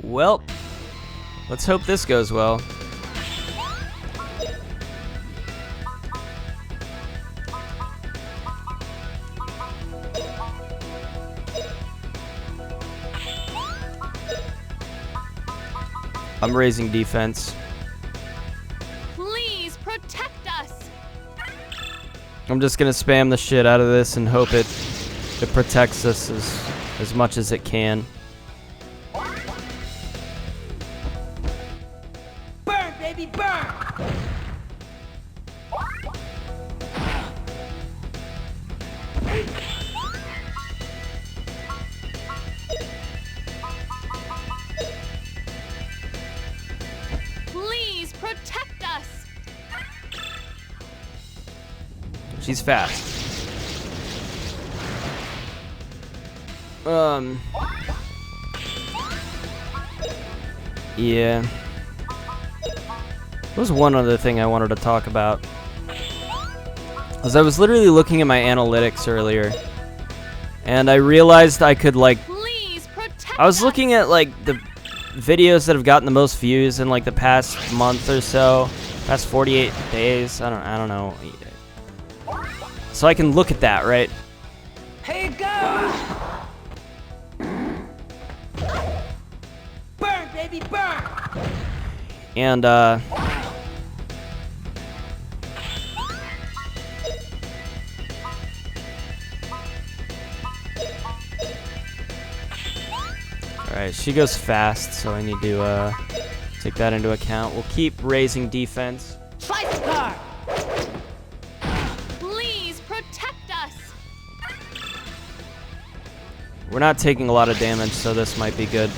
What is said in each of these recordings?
Well, let's hope this goes well. I'm raising defense. Please protect us. I'm just gonna spam the shit out of this and hope it protects us as much as it can. Burn, baby, burn! Please protect us. She's fast. Yeah. There was one other thing I wanted to talk about. As I was literally looking at my analytics earlier, and I realized I could, like, Please protect I was us. looking at, like, the videos that have gotten the most views in, like, the past month or so, past 48 days. I don't know. So I can look at that, right? Here you go! Burn, baby, burn! And alright, she goes fast, so I need to take that into account. We'll keep raising defense. Slice car! Please protect us. We're not taking a lot of damage, so this might be good.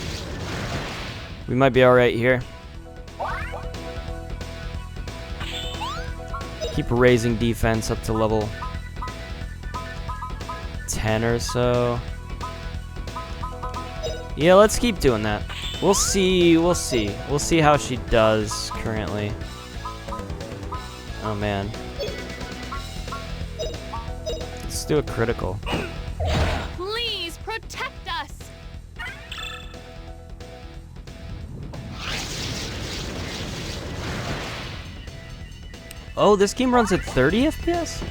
We might be alright here. Keep raising defense up to level 10 or so. Yeah, let's keep doing that. We'll see, we'll see. We'll see how she does currently. Oh man. Let's do a critical. Please protect us. Oh, this game runs at 30 FPS?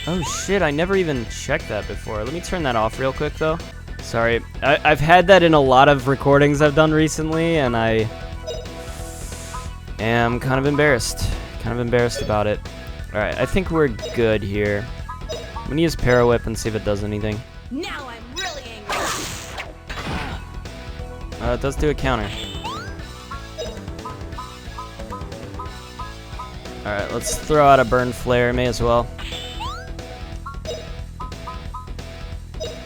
Oh shit, I never even checked that before. Let me turn that off real quick though. Sorry, I've had that in a lot of recordings I've done recently, and I am kind of embarrassed. Kind of embarrassed about it. Alright, I think we're good here. I'm gonna use Para Whip and see if it does anything. Now I'm really angry. It does do a counter. Alright, let's throw out a Burn Flare, may as well.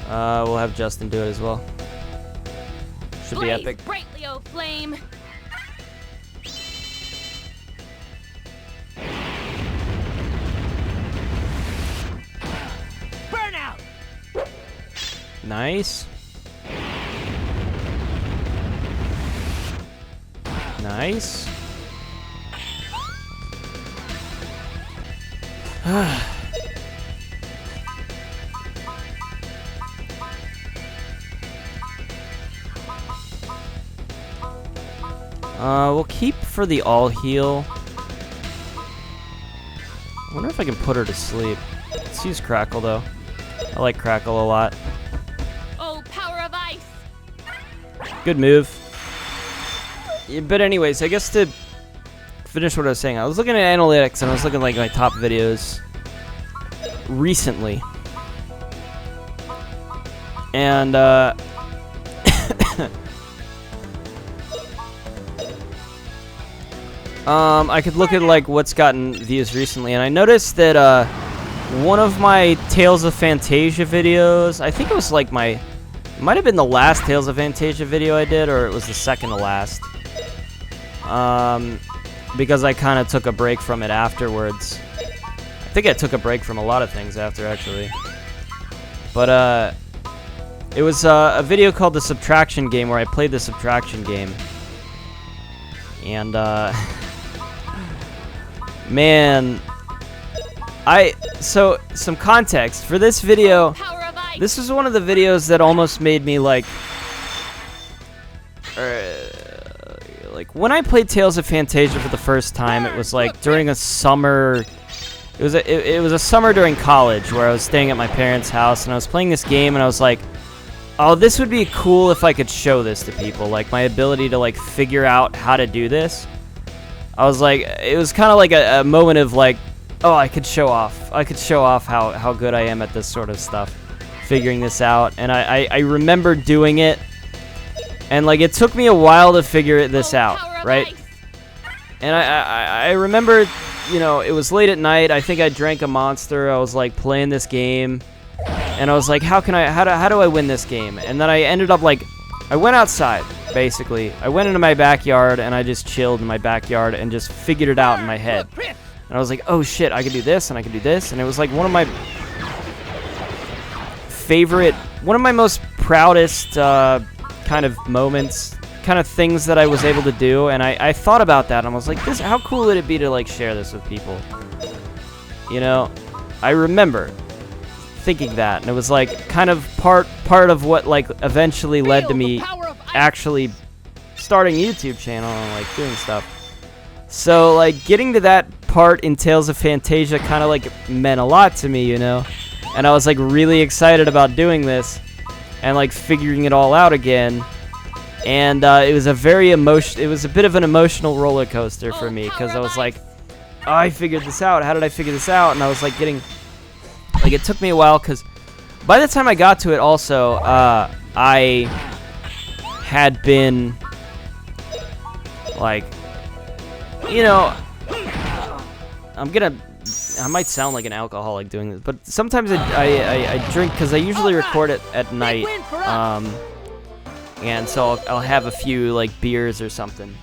We'll have Justin do it as well. Should be Blaze epic. brightly, O flame. Burnout! Nice. Nice. We'll keep for the all heal. I wonder if I can put her to sleep. Let's use Crackle though. I like Crackle a lot. Oh, power of ice. Good move. Yeah, but anyways, I guess to finish what I was saying, I was looking at analytics and I was looking at like my top videos recently. And I could look at like what's gotten views recently, and I noticed that one of my Tales of Fantasia videos, I think it was like it might have been the last Tales of Fantasia video I did, or it was the second to last. Because I kind of took a break from it afterwards. I think I took a break from a lot of things after, actually. But it was a video called The Subtraction Game, where I played the Subtraction Game. And man, so some context for this video. Power of ice. This was one of the videos that almost made me like like when I played Tales of Fantasia for the first time, it was like during a summer. It was a summer during college where I was staying at my parents' house and I was playing this game and I was like, oh, this would be cool if I could show this to people. Like my ability to like figure out how to do this. I was like, it was kind of like a moment of like, oh, I could show off. I could show off how good I am at this sort of stuff, figuring this out. And I remember doing it, and like it took me a while to figure this out, right? And I remember, you know, it was late at night. I think I drank a Monster. I was like playing this game, and I was like, how do I win this game? And then I ended up like, I went outside. Basically, I went into my backyard and I just chilled in my backyard and just figured it out in my head. And I was like, oh shit, I can do this and I can do this. And it was like one of my most proudest kind of moments, kind of things that I was able to do. And I thought about that and I was like, how cool would it be to like share this with people? You know, I remember thinking that, and it was like kind of part of what like eventually led to me actually starting a YouTube channel and like doing stuff. So like getting to that part in Tales of Fantasia kind of like meant a lot to me, you know, and I was like really excited about doing this and like figuring it all out again. And it was a bit of an emotional roller coaster for me because I was like, oh, I figured this out. How did I figure this out? And I was like it took me a while because by the time I got to it also, I had been like, you know, I might sound like an alcoholic doing this, but sometimes I drink because I usually record it at night, and so I'll have a few like beers or something.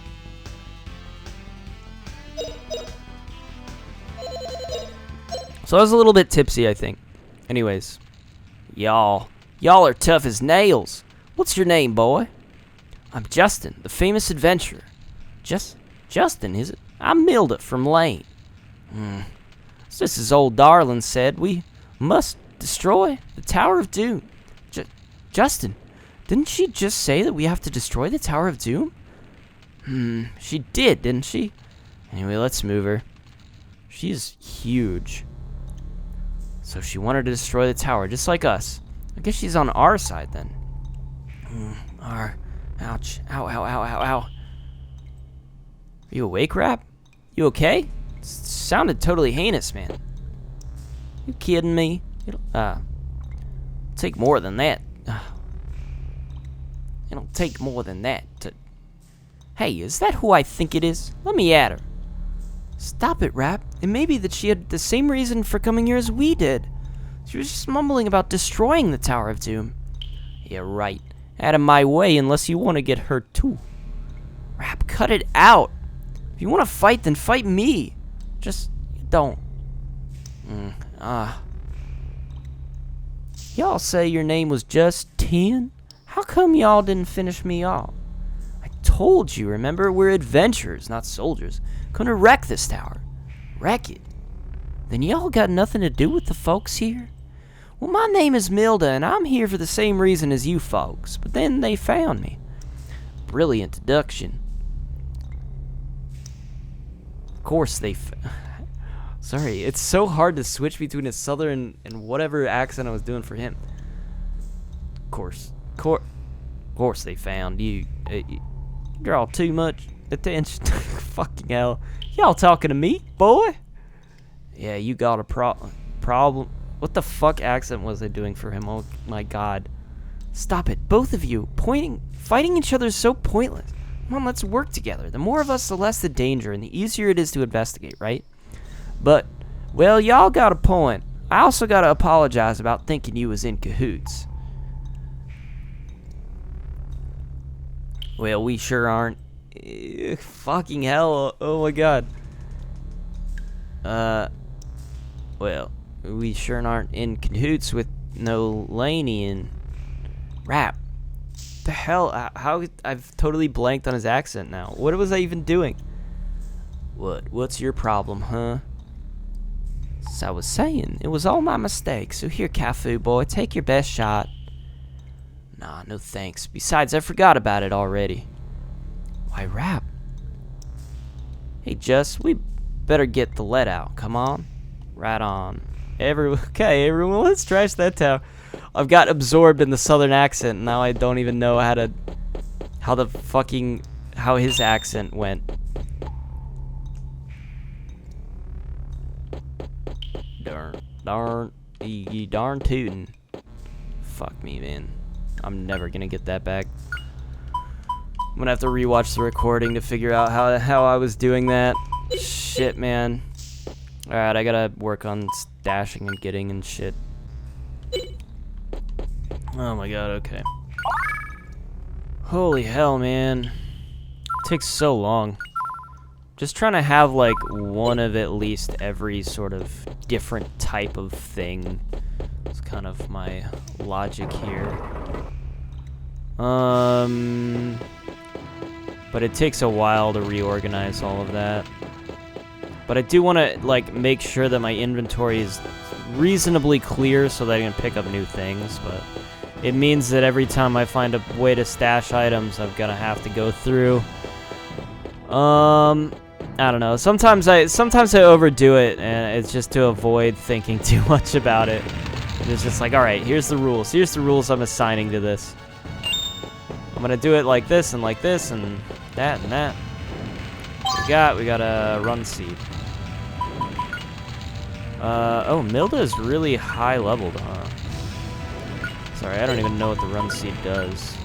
So I was a little bit tipsy, I think. Anyways, y'all are tough as nails. What's your name, boy? I'm Justin, the famous adventurer. Justin, is it? I'm Milda from Lane. Just as old darling said, we must destroy the Tower of Doom. Justin, didn't she just say that we have to destroy the Tower of Doom? She did, didn't she? Anyway, let's move her. She's huge. So she wanted to destroy the tower, just like us. I guess she's on our side then. Ouch. Ow, ow, ow, ow, ow. Are you awake, Rap? You okay? Sounded totally heinous, man. You kidding me? It'll take more than that. It'll take more than that to... Hey, is that who I think it is? Let me at her. Stop it, Rap. It may be that she had the same reason for coming here as we did. She was just mumbling about destroying the Tower of Doom. Yeah, right. Out of my way unless you want to get hurt too. Rap, cut it out. If you want to fight, then fight me. Just don't. Y'all say your name was just 10? How come y'all didn't finish me off? I told you, remember? We're adventurers, not soldiers. Gonna wreck this tower. Wreck it. Then y'all got nothing to do with the folks here? Well, my name is Milda, and I'm here for the same reason as you folks. But then they found me. Brilliant deduction. Of course they... Sorry, it's so hard to switch between a southern and whatever accent I was doing for him. Of course they found you. Draw too much attention. Fucking hell. Y'all talking to me, boy? Yeah, you got a problem. What the fuck accent was I doing for him? Oh my god. Stop it, both of you. Fighting each other is so pointless. Come on, let's work together. The more of us, the less the danger, and the easier it is to investigate, right? But, well, y'all got a point. I also gotta apologize about thinking you was in cahoots. Well, we sure aren't. Fucking hell. Oh my god. Well, we sure aren't in cahoots with no Laney and Rap. The hell? How? I've totally blanked on his accent now. What was I even doing? What's your problem, huh? As I was saying, it was all my mistake. So here, Cafu boy, take your best shot. Nah, no thanks. Besides, I forgot about it already. Why rap? Hey, Jess, we better get the lead out. Come on. Right on. Okay, everyone, let's trash that town. I've got absorbed in the southern accent. Now I don't even know how his accent went. Darn tootin'. Fuck me, man. I'm never gonna get that back. I'm gonna have to rewatch the recording to figure out how I was doing that. Shit, man. Alright, I gotta work on stashing and getting and shit. Oh my god, okay. Holy hell, man. It takes so long. Just trying to have, like, one of at least every sort of different type of thing. It's kind of my logic here. But it takes a while to reorganize all of that. But I do want to, like, make sure that my inventory is reasonably clear so that I can pick up new things, but it means that every time I find a way to stash items, I'm gonna have to go through. I don't know. Sometimes I overdo it, and it's just to avoid thinking too much about it. It's just like, all right, here's the rules. Here's the rules I'm assigning to this. I'm gonna do it like this and that and that. We got a run seed. Oh, Milda is really high leveled, huh? Sorry, I don't even know what the run seed does.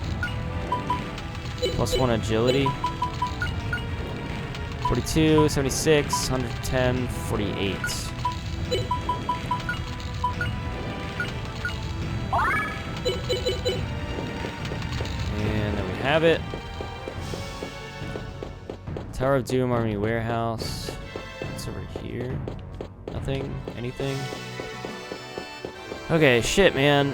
+1 agility. 42, 76, 110, 48. And then we have it. Tower of Doom Army Warehouse. What's over here? Nothing? Anything? Okay, shit, man.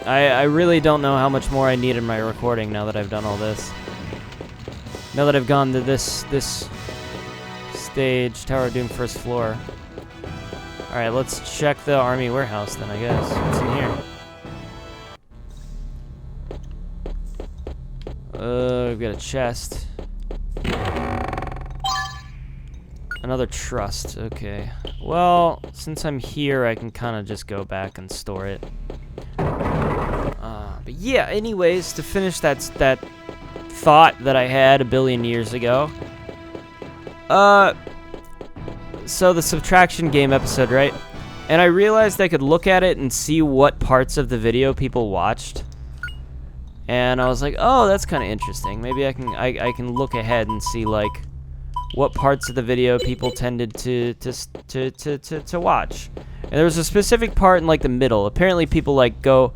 I really don't know how much more I need in my recording now that I've done all this. Now that I've gone to this stage, Tower of Doom first floor. Alright, let's check the army warehouse then, I guess. What's in here? We've got a chest. Another trust, okay. Well, since I'm here, I can kind of just go back and store it. But yeah, anyways, to finish that thought that I had a billion years ago. So the subtraction game episode, right? And I realized I could look at it and see what parts of the video people watched. And I was like, oh, that's kind of interesting. Maybe I can look ahead and see, like, what parts of the video people tended to watch. And there was a specific part in, like, the middle. Apparently people, like, go...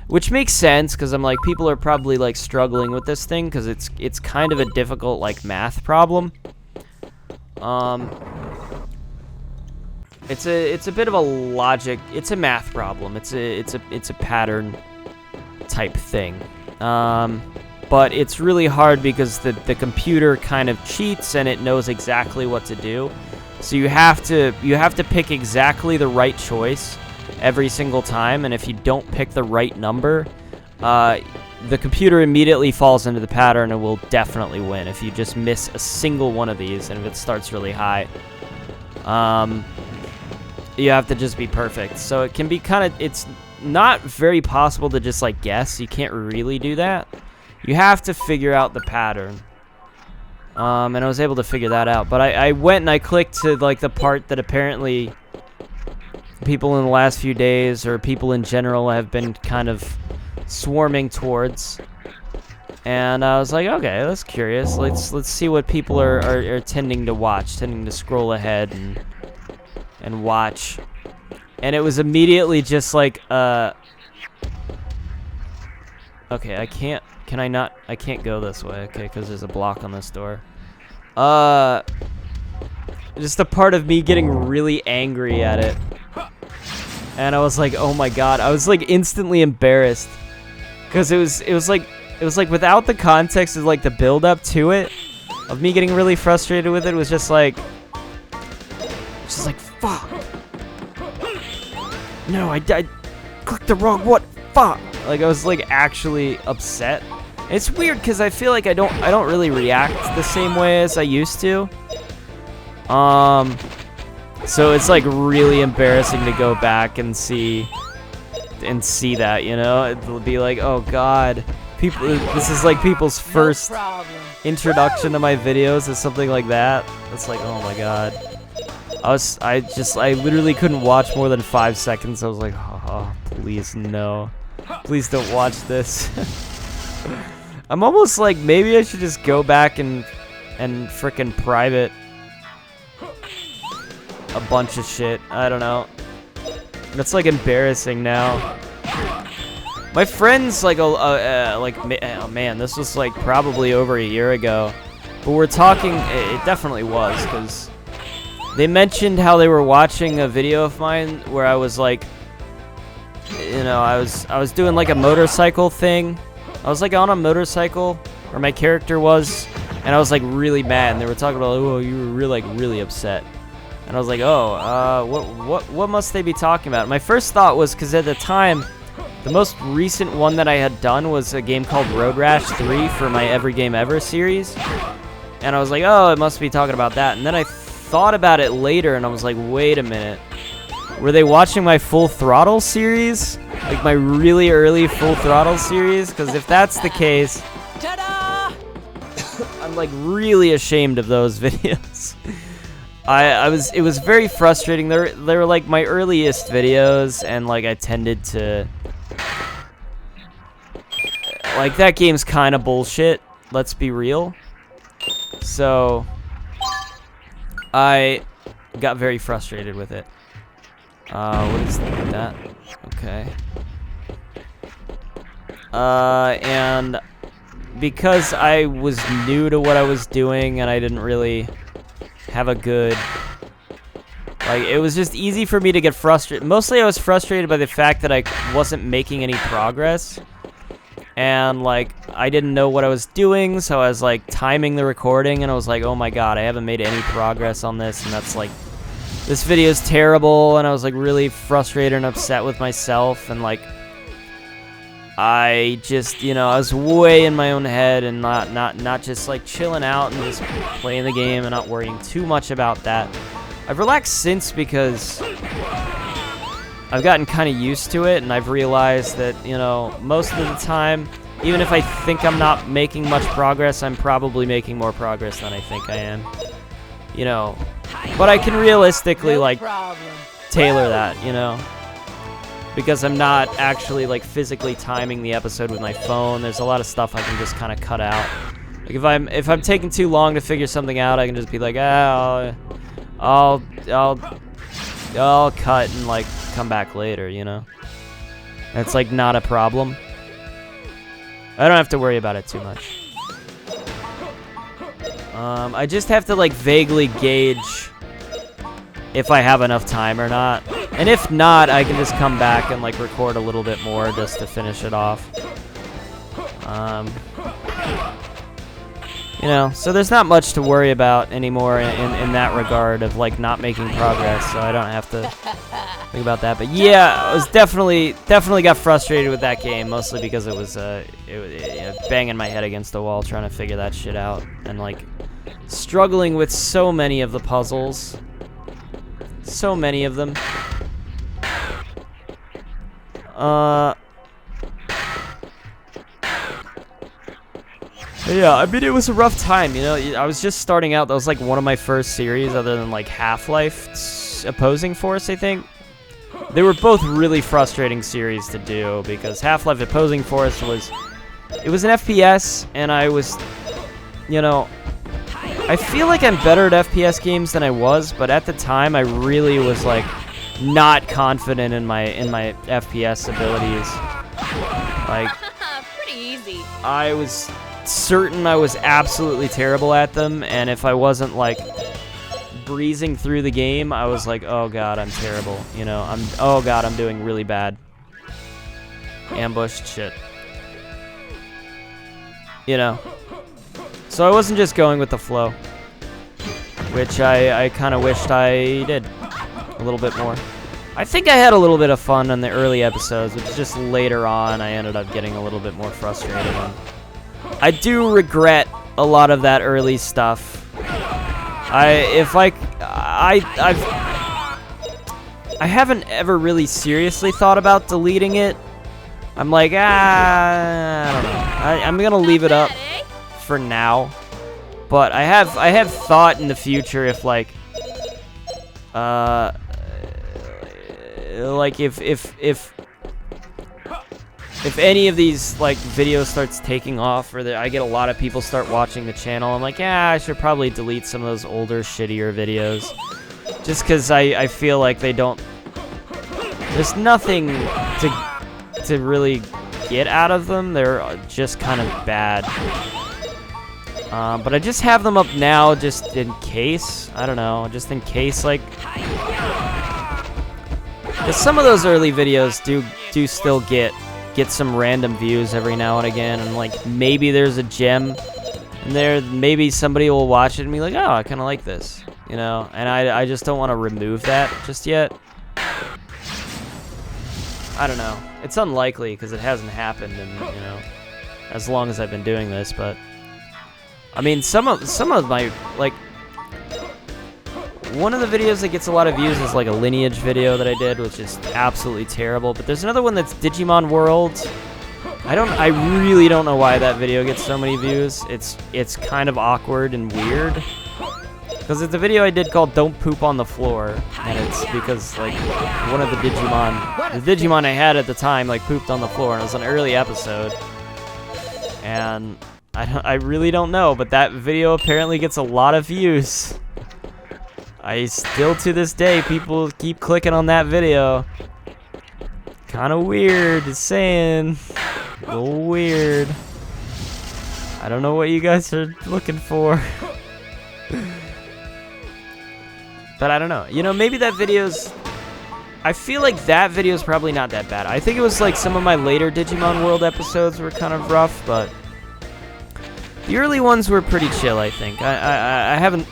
Which makes sense, because I'm like, people are probably, like, struggling with this thing, because it's kind of a difficult, like, math problem. It's a bit of a logic... It's a math problem. It's a pattern type thing. But it's really hard because the computer kind of cheats and it knows exactly what to do. So you have to pick exactly the right choice every single time, and if you don't pick the right number, the computer immediately falls into the pattern and will definitely win if you just miss a single one of these, and if it starts really high. You have to just be perfect. So it can be it's not very possible to just, like, guess. You can't really do that. You have to figure out the pattern. And I was able to figure that out. But I went and I clicked to, like, the part that apparently people in the last few days, or people in general, have been kind of swarming towards. And I was like, okay, that's curious. Let's see what people are tending to watch, tending to scroll ahead and watch. And it was immediately just like, okay, I can't go this way, okay, because there's a block on this door. Just a part of me getting really angry at it. And I was like, oh my god, I was, like, instantly embarrassed. Because it was like without the context of, like, the build up to it, of me getting really frustrated with it, was just like, fuck. No, I clicked the wrong one. Fuck. Like, I was, like, actually upset. It's weird because I feel like I don't really react the same way as I used to. So it's like really embarrassing to go back and see that, you know? It'll be like, oh god, this is like people's first introduction to my videos is something like that. It's like, oh my god. I literally couldn't watch more than 5 seconds. I was like, oh, please no. Please don't watch this. I'm almost like, maybe I should just go back and frickin' private a bunch of shit. I don't know. That's like embarrassing now. My friends, like, oh man, this was like probably over a year ago. But we're talking, it definitely was, because they mentioned how they were watching a video of mine where I was like, you know, I was doing like a motorcycle thing. I was like on a motorcycle, or my character was, and I was like really mad. And they were talking about, oh, you were really upset. And I was like, oh, what must they be talking about? My first thought was because at the time, the most recent one that I had done was a game called Road Rash 3 for my Every Game Ever series. And I was like, oh, it must be talking about that. And then I thought about it later, and I was like, wait a minute. Were they watching my Full Throttle series? Like my really early Full Throttle series? Because if that's the case, I'm like really ashamed of those videos. It was very frustrating. They were like my earliest videos, and like I tended to, like, that game's kind of bullshit, let's be real. So I got very frustrated with it. What is that? Okay. And because I was new to what I was doing and I didn't really have a good, like, it was just easy for me to get frustrated. Mostly I was frustrated by the fact that I wasn't making any progress. And, like, I didn't know what I was doing, so I was, like, timing the recording, and I was like, oh my god, I haven't made any progress on this, and that's, like, this video is terrible, and I was, like, really frustrated and upset with myself, and, like, I just, you know, I was way in my own head and not just, like, chilling out and just playing the game and not worrying too much about that. I've relaxed since because I've gotten kind of used to it, and I've realized that, you know, most of the time, even if I think I'm not making much progress, I'm probably making more progress than I think I am. You know, but I can realistically, like, tailor that, you know, because I'm not actually, like, physically timing the episode with my phone. There's a lot of stuff I can just kind of cut out. Like, if I'm taking too long to figure something out, I can just be like, ah, I'll cut and, like, come back later, you know? It's, like, not a problem. I don't have to worry about it too much. I just have to, like, vaguely gauge if I have enough time or not. And if not, I can just come back and, like, record a little bit more just to finish it off. You know, so there's not much to worry about anymore in that regard of, like, not making progress, so I don't have to think about that. But yeah, I was definitely got frustrated with that game, mostly because it was banging my head against the wall trying to figure that shit out, and, like, struggling with so many of the puzzles. So many of them. Yeah, I mean, it was a rough time, you know. I was just starting out. That was, like, one of my first series other than, like, Half-Life Opposing Force, I think. They were both really frustrating series to do because Half-Life Opposing Force was an FPS, and I was, you know, I feel like I'm better at FPS games than I was, but at the time I really was, like, not confident in my FPS abilities. Like, pretty easy. I was certain I was absolutely terrible at them, and if I wasn't, like, breezing through the game, I was like, oh god, I'm terrible, you know, oh god, I'm doing really bad. Ambushed shit. You know. So I wasn't just going with the flow, which I kind of wished I did a little bit more. I think I had a little bit of fun on the early episodes, but just later on I ended up getting a little bit more frustrated I do regret a lot of that early stuff. I haven't ever really seriously thought about deleting it. I'm like, I don't know. I'm gonna leave it up for now. But I have thought in the future if like if any of these like videos starts taking off, or I get a lot of people start watching the channel, I'm like, yeah, I should probably delete some of those older, shittier videos, just because I feel like they don't. There's nothing to really get out of them. They're just kind of bad. But I just have them up now, just in case. I don't know, just in case, like. 'Cause some of those early videos do still get some random views every now and again, and like maybe there's a gem in there, maybe somebody will watch it and be like, oh, I kind of like this, you know, and I just don't want to remove that just yet. I don't know, it's unlikely because it hasn't happened in, you know, as long as I've been doing this, but I mean some of my, like, one of the videos that gets a lot of views is like a lineage video that I did, which is absolutely terrible. But there's another one that's Digimon World. I really don't know why that video gets so many views. It's kind of awkward and weird. Because it's a video I did called Don't Poop on the Floor. And it's because like one of the Digimon I had at the time like pooped on the floor, and it was an early episode. And I really don't know, but that video apparently gets a lot of views. I still, to this day, people keep clicking on that video. Kind of weird, just saying. A little weird. I don't know what you guys are looking for. But I don't know. You know, maybe that video's... I feel like that video's probably not that bad. I think it was like some of my later Digimon World episodes were kind of rough, but... the early ones were pretty chill, I think. I haven't...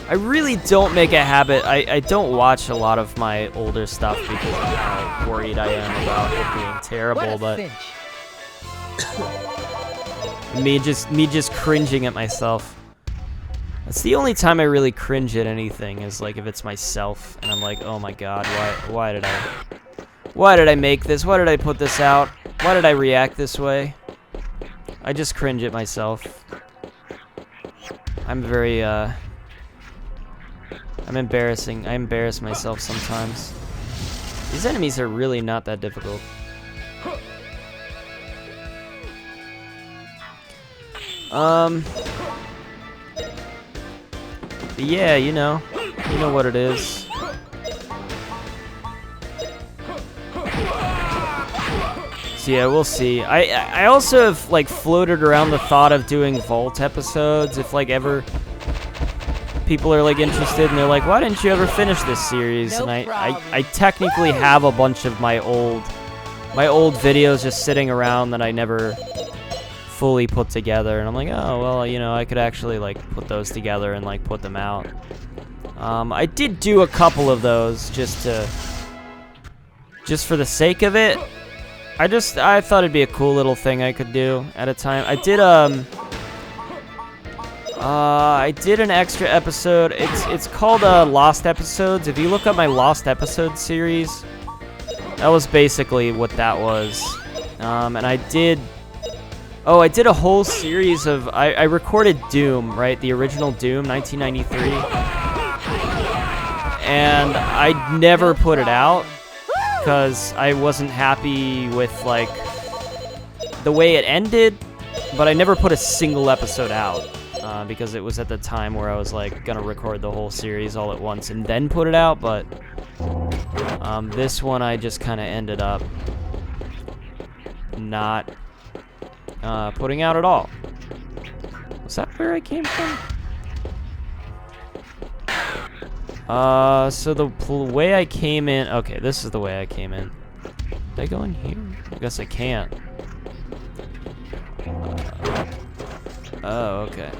I really don't make a habit. I don't watch a lot of my older stuff because of how worried I am about it being terrible, but me just cringing at myself. That's the only time I really cringe at anything, is like if it's myself and I'm like, oh my god, why did I make this? Why did I put this out? Why did I react this way? I just cringe at myself. I'm very I embarrass myself sometimes. These enemies are really not that difficult. But yeah, you know what it is. So yeah, we'll see. I also have like floated around the thought of doing Vault episodes if like ever people are like interested and they're like, why didn't you ever finish this series? No and problem. I technically have a bunch of my old videos just sitting around that I never fully put together, and I'm like, oh well, you know, I could actually like put those together and like put them out. I did do a couple of those just for the sake of it. I thought it'd be a cool little thing I could do at a time. I did an extra episode. It's called Lost Episodes. If you look up my Lost Episodes series, that was basically what that was. And I did a whole series of... I recorded Doom, right? The original Doom, 1993. And I never put it out because I wasn't happy with, like, the way it ended. But I never put a single episode out. Because it was at the time where I was like gonna record the whole series all at once and then put it out, but this one I just kind of ended up not putting out at all. Was that where I came from? So the way I came in, okay, this is the way I came in. Did I go in here? I guess I can't. Oh, okay.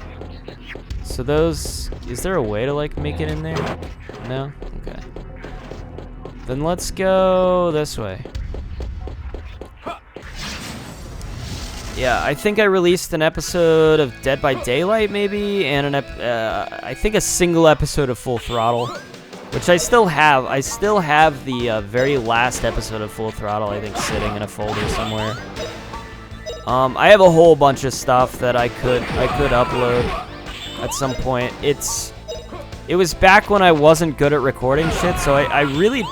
So those, is there a way to like make it in there? No? Okay. Then let's go this way. Yeah, I think I released an episode of Dead by Daylight, maybe, and I think a single episode of Full Throttle, which I still have. I still have the very last episode of Full Throttle, I think, sitting in a folder somewhere. I have a whole bunch of stuff that I could upload at some point. It was back when I wasn't good at recording shit, so I really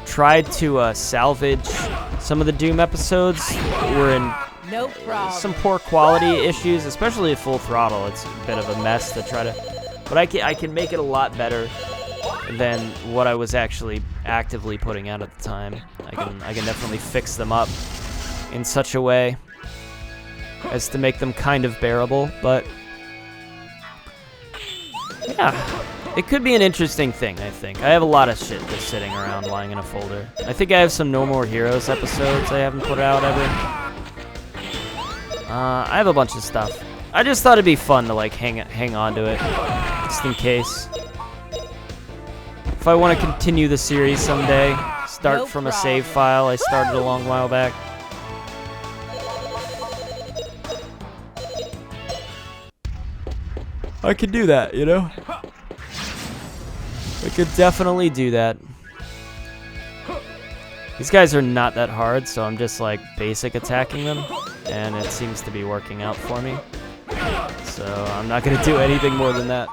tried to salvage some of the Doom episodes that were in No problem. some poor quality issues, especially at Full Throttle. It's a bit of a mess to try to, but I can make it a lot better than what I was actually actively putting out at the time. I can definitely fix them up in such a way as to make them kind of bearable, but yeah. It could be an interesting thing, I think. I have a lot of shit just sitting around lying in a folder. I think I have some No More Heroes episodes I haven't put out ever. I have a bunch of stuff. I just thought it'd be fun to like hang on to it, just in case. If I want to continue the series someday, start No from a problem. save file I started a long while back. I could do that, you know? I could definitely do that. These guys are not that hard, so I'm just like basic attacking them, and it seems to be working out for me. So I'm not gonna do anything more than that.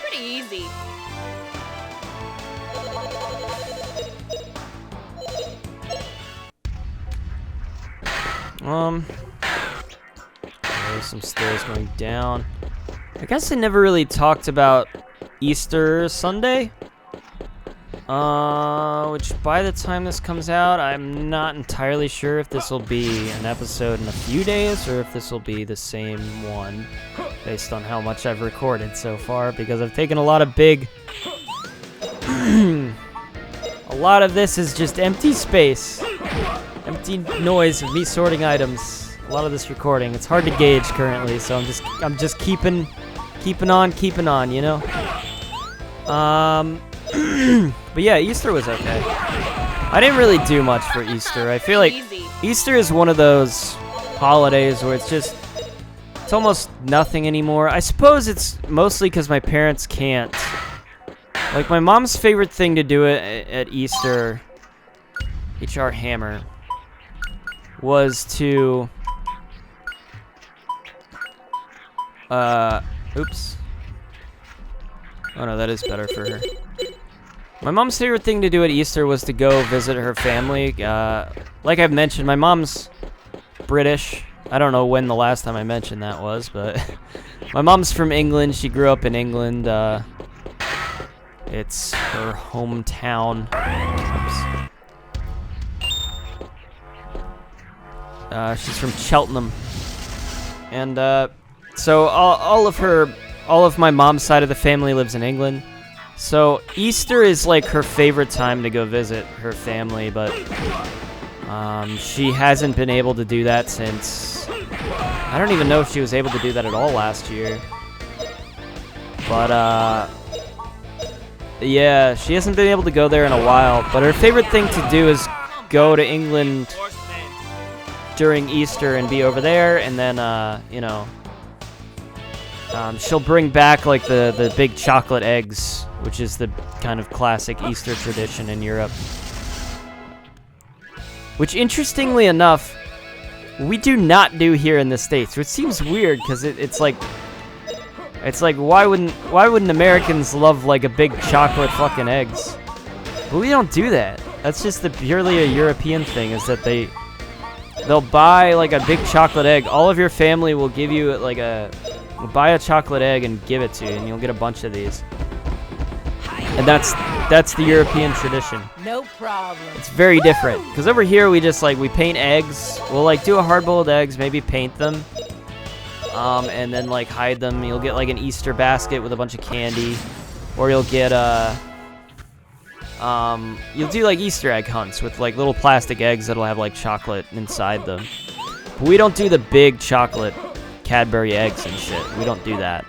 Pretty easy. There's some stairs going down. I guess I never really talked about Easter Sunday. Which by the time this comes out, I'm not entirely sure if this will be an episode in a few days or if this will be the same one based on how much I've recorded so far, because I've taken a lot of big... a lot of this is just empty space. Empty noise of me sorting items. A lot of this recording. It's hard to gauge currently, so I'm just keeping on, you know? But yeah, Easter was okay. I didn't really do much for Easter. I feel like Easy. Easter is one of those holidays where it's almost nothing anymore. I suppose it's mostly because my parents can't. Like, my mom's favorite thing to do at Easter, HR Hammer, was to, oops. Oh no, that is better for her. My mom's favorite thing to do at Easter was to go visit her family. Like I've mentioned, my mom's British. I don't know when the last time I mentioned that was, but my mom's from England. She grew up in England. It's her hometown. Oops. She's from Cheltenham. And so all of my mom's side of the family lives in England. So Easter is like her favorite time to go visit her family, but she hasn't been able to do that since... I don't even know if she was able to do that at all last year. But yeah, she hasn't been able to go there in a while. But her favorite thing to do is go to England during Easter and be over there, and then you know, she'll bring back like the big chocolate eggs, which is the kind of classic Easter tradition in Europe. Which, interestingly enough, we do not do here in the States, which seems weird because it's like why wouldn't Americans love like a big chocolate fucking eggs? But we don't do that. That's just purely a European thing, is that they'll buy like a big chocolate egg. All of your family will give you like buy a chocolate egg and give it to you, and you'll get a bunch of these. And that's the European tradition. No problem. It's very different, because over here we just we paint eggs. We'll like do a hard-boiled eggs, maybe paint them, and then like hide them. You'll get like an Easter basket with a bunch of candy, or you'll get you'll do like Easter egg hunts with like little plastic eggs that'll have like chocolate inside them. But we don't do the big chocolate Cadbury eggs and shit. We don't do that.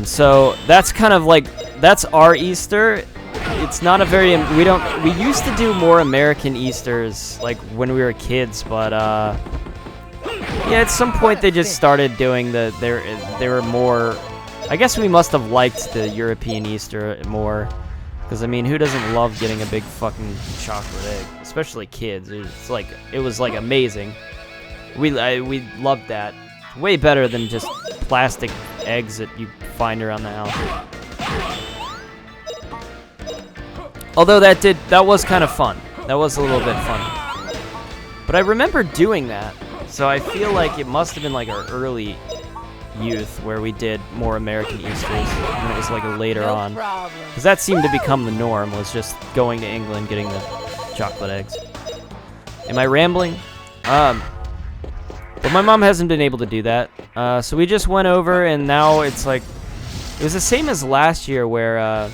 So that's kind of like, that's our Easter. It's not a very, we used to do more American Easters like when we were kids, but yeah, at some point they just started doing they were more, I guess we must have liked the European Easter more, because I mean, who doesn't love getting a big fucking chocolate egg, especially kids. It was like amazing. We loved that. Way better than just plastic eggs that you find around the house. Although that was kind of fun. That was a little bit fun. But I remember doing that, so I feel like it must have been like our early youth where we did more American Easters, and it was like later on. Because that seemed to become the norm, was just going to England, getting the chocolate eggs. Am I rambling? But my mom hasn't been able to do that. So we just went over, and now it's like, it was the same as last year where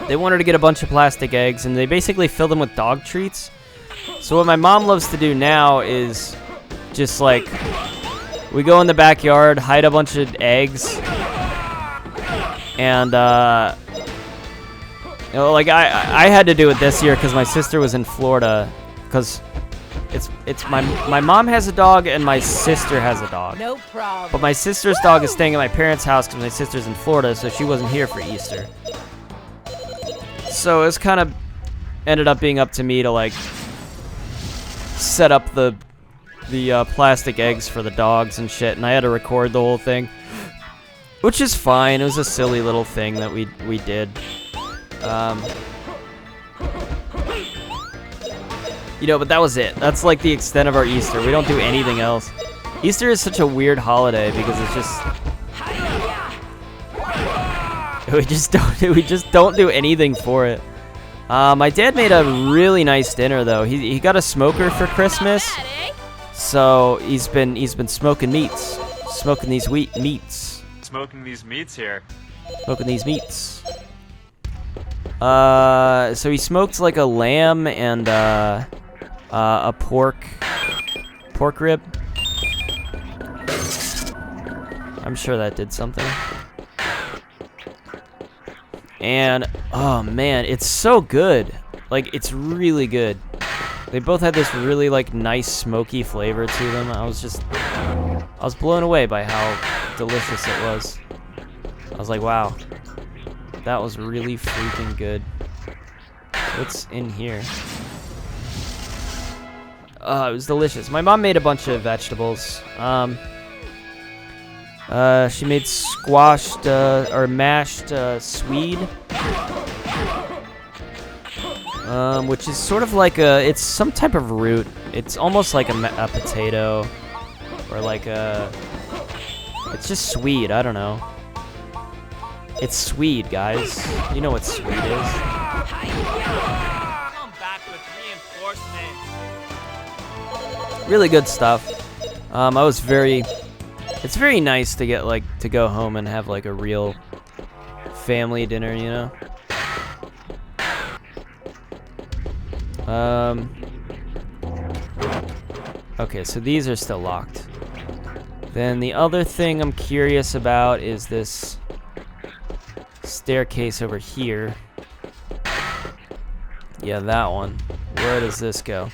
they wanted to get a bunch of plastic eggs, and they basically fill them with dog treats. So what my mom loves to do now is just like, we go in the backyard, hide a bunch of eggs, and you know, like I had to do it this year because my sister was in Florida, because it's my mom has a dog and my sister has a dog. No problem. But my sister's dog is staying at my parents' house because my sister's in Florida, so she wasn't here for Easter. So it's kind of ended up being up to me to like set up the plastic eggs for the dogs and shit, and I had to record the whole thing, which is fine. It was a silly little thing that we did. You know, but that was it. That's like the extent of our Easter. We don't do anything else. Easter is such a weird holiday because it's just we just don't do anything for it. My dad made a really nice dinner though. He got a smoker for Christmas, so he's been smoking meats, smoking these meats. Smoking these meats here. Smoking these meats. So he smoked like a lamb and a pork rib. I'm sure that did something. And oh man, it's so good. Like, it's really good. They both had this really like nice smoky flavor to them. I was blown away by how delicious it was. I was like, wow, that was really freaking good. What's in here? It was delicious. My mom made a bunch of vegetables. She made squashed or mashed swede, which is sort of like it's some type of root. It's almost like a potato, or like it's just swede. I don't know. It's swede, guys. You know what swede is. Come back with reinforcements. Really good stuff. It's very nice to get like to go home and have like a real family dinner, you know. Okay, so these are still locked. Then the other thing I'm curious about is this staircase over here. Yeah, that one. Where does this go?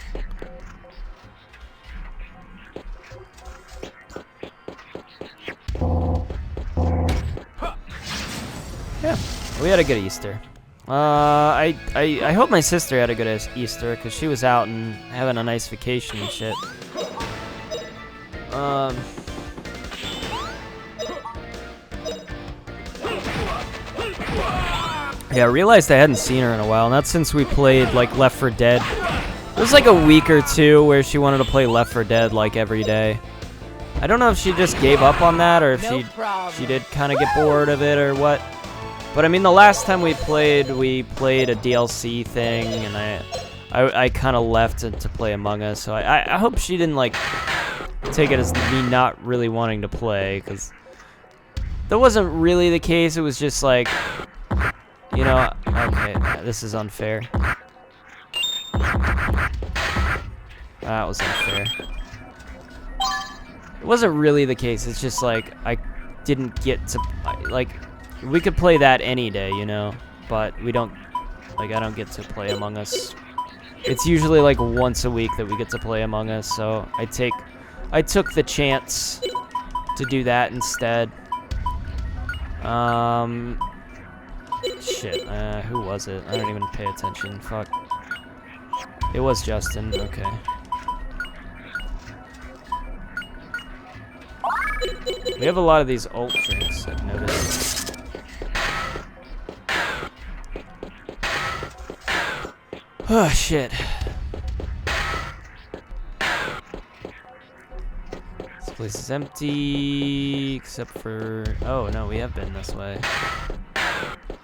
Yeah, we had a good Easter. I hope my sister had a good Easter, because she was out and having a nice vacation and shit. Yeah, I realized I hadn't seen her in a while, not since we played like Left 4 Dead. It was like a week or two where she wanted to play Left 4 Dead like every day. I don't know if she just gave up on that, or if she did kind of get bored of it or what. But I mean, the last time we played a DLC thing, and I kind of left to play Among Us. So I hope she didn't like take it as me not really wanting to play, because that wasn't really the case. It was just like, you know, okay, this is unfair. That was unfair. It wasn't really the case. It's just like, didn't get to, like, we could play that any day, you know, but we don't, like, I don't get to play Among Us. It's usually like once a week that we get to play Among Us, so I took the chance to do that instead. Shit, who was it? I don't even pay attention, fuck. It was Justin, okay. We have a lot of these alt drinks, I've noticed. Oh, shit. This place is empty, except for... Oh, no, we have been this way.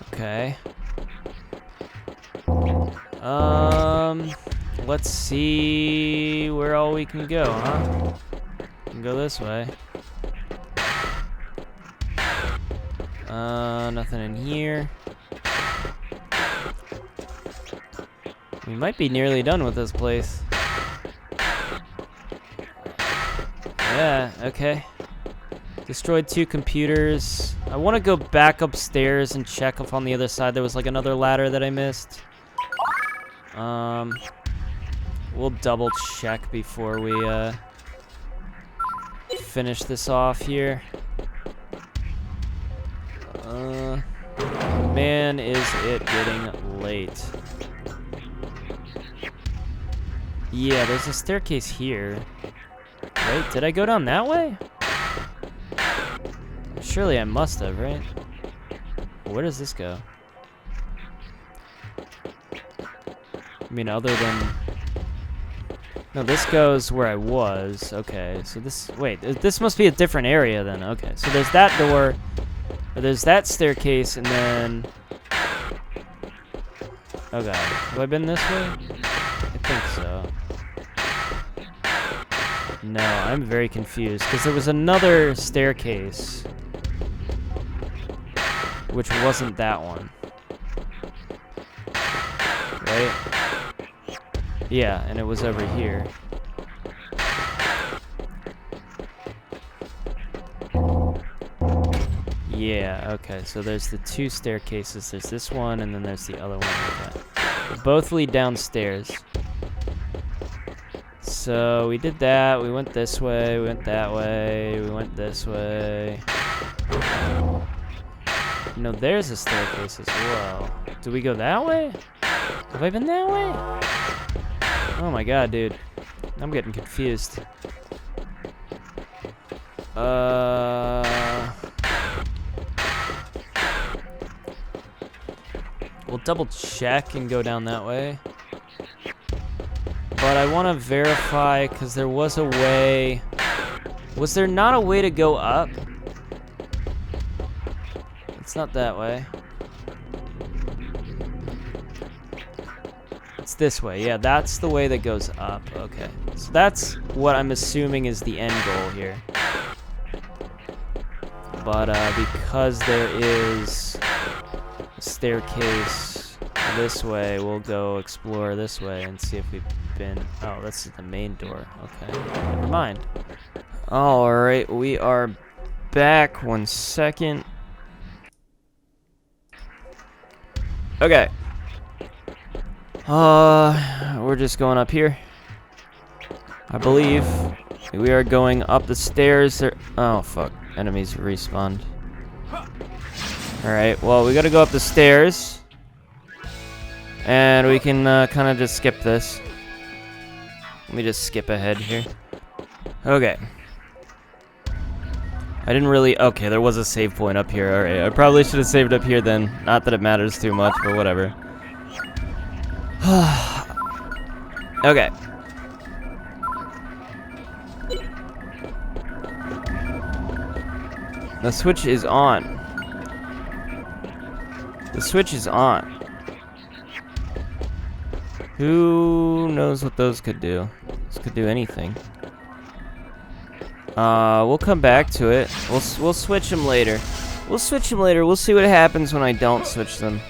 Okay. Let's see where all we can go, huh? We can go this way. Nothing in here. We might be nearly done with this place. Yeah, okay. Destroyed 2 computers. I want to go back upstairs and check if on the other side there was like another ladder that I missed. We'll double check before we finish this off here. Man, is it getting late. Yeah, there's a staircase here. Wait, did I go down that way? Surely I must have, right? Where does this go? I mean, other than... No, this goes where I was. Okay, so this... Wait, this must be a different area then. Okay, so there's that door. There's that staircase, and then... Oh god, have I been this way? I think so. No, I'm very confused, because there was another staircase. Which wasn't that one. Right? Yeah, and it was over here. Yeah, okay, so there's the 2 staircases. There's this one, and then there's the other one. Okay. They both lead downstairs. So we did that. We went this way. We went that way. We went this way. You know, there's a staircase as well. Do we go that way? Have I been that way? Oh my god, dude. I'm getting confused. We'll double check and go down that way. But I want to verify, because there was a way... Was there not a way to go up? It's not that way. It's this way. Yeah, that's the way that goes up. Okay. So that's what I'm assuming is the end goal here. But because there is a staircase this way, we'll go explore this way and see if we've been... Oh, this is the main door. Okay. Never mind. Alright, we are back. 1 second. Okay. We're just going up here. I believe we are going up the stairs. Oh, fuck. Enemies respawned. Alright, well, we gotta go up the stairs. And we can kind of just skip this. Let me just skip ahead here. Okay. I didn't really... Okay, there was a save point up here. Alright, I probably should have saved up here then. Not that it matters too much, but whatever. Okay. The switch is on. The switch is on. Who knows what those could do? This could do anything. We'll come back to it. We'll switch them later. We'll switch them later. We'll see what happens when I don't switch them.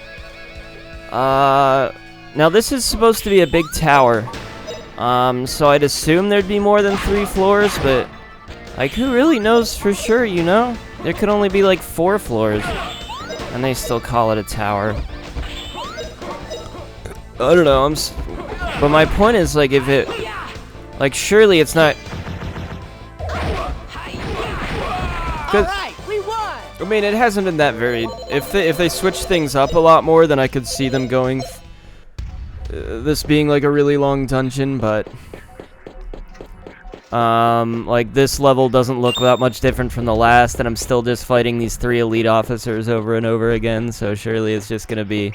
Now this is supposed to be a big tower. So I'd assume there'd be more than 3 floors, but like, who really knows for sure, you know? there could only be like 4 floors, and they still call it a tower. I don't know. But my point is, like, if it, like, surely it's not. All right, we won. I mean, it hasn't been that varied. If they switch things up a lot more, then I could see them going. This being like a really long dungeon, but like this level doesn't look that much different from the last, and I'm still just fighting these 3 elite officers over and over again. So surely it's just gonna be.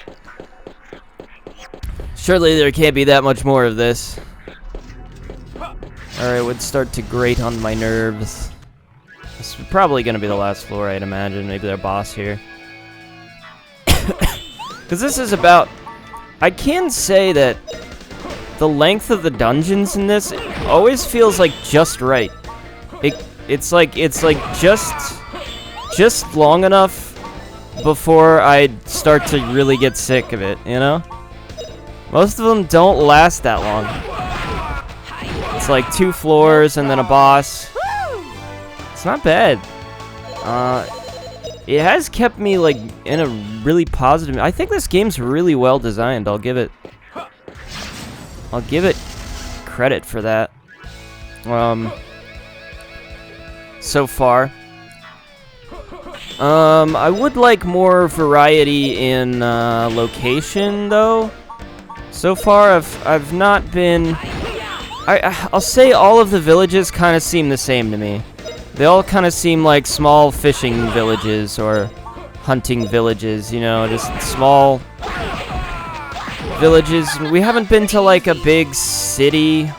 Surely there can't be that much more of this. Alright, would start to grate on my nerves. This is probably going to be the last floor, I'd imagine. Maybe their boss here. Because this is about... I can say that the length of the dungeons in this always feels like just right. It's like just long enough before I start to really get sick of it, you know? Most of them don't last that long. It's like 2 floors and then a boss. It's not bad. It has kept me like in a really positive. I think this game's really well designed. I'll give it credit for that. So far. I would like more variety in location though. So far, I've not been. I'll say all of the villages kind of seem the same to me. They all kind of seem like small fishing villages or hunting villages. You know, just small villages. We haven't been to like a big city.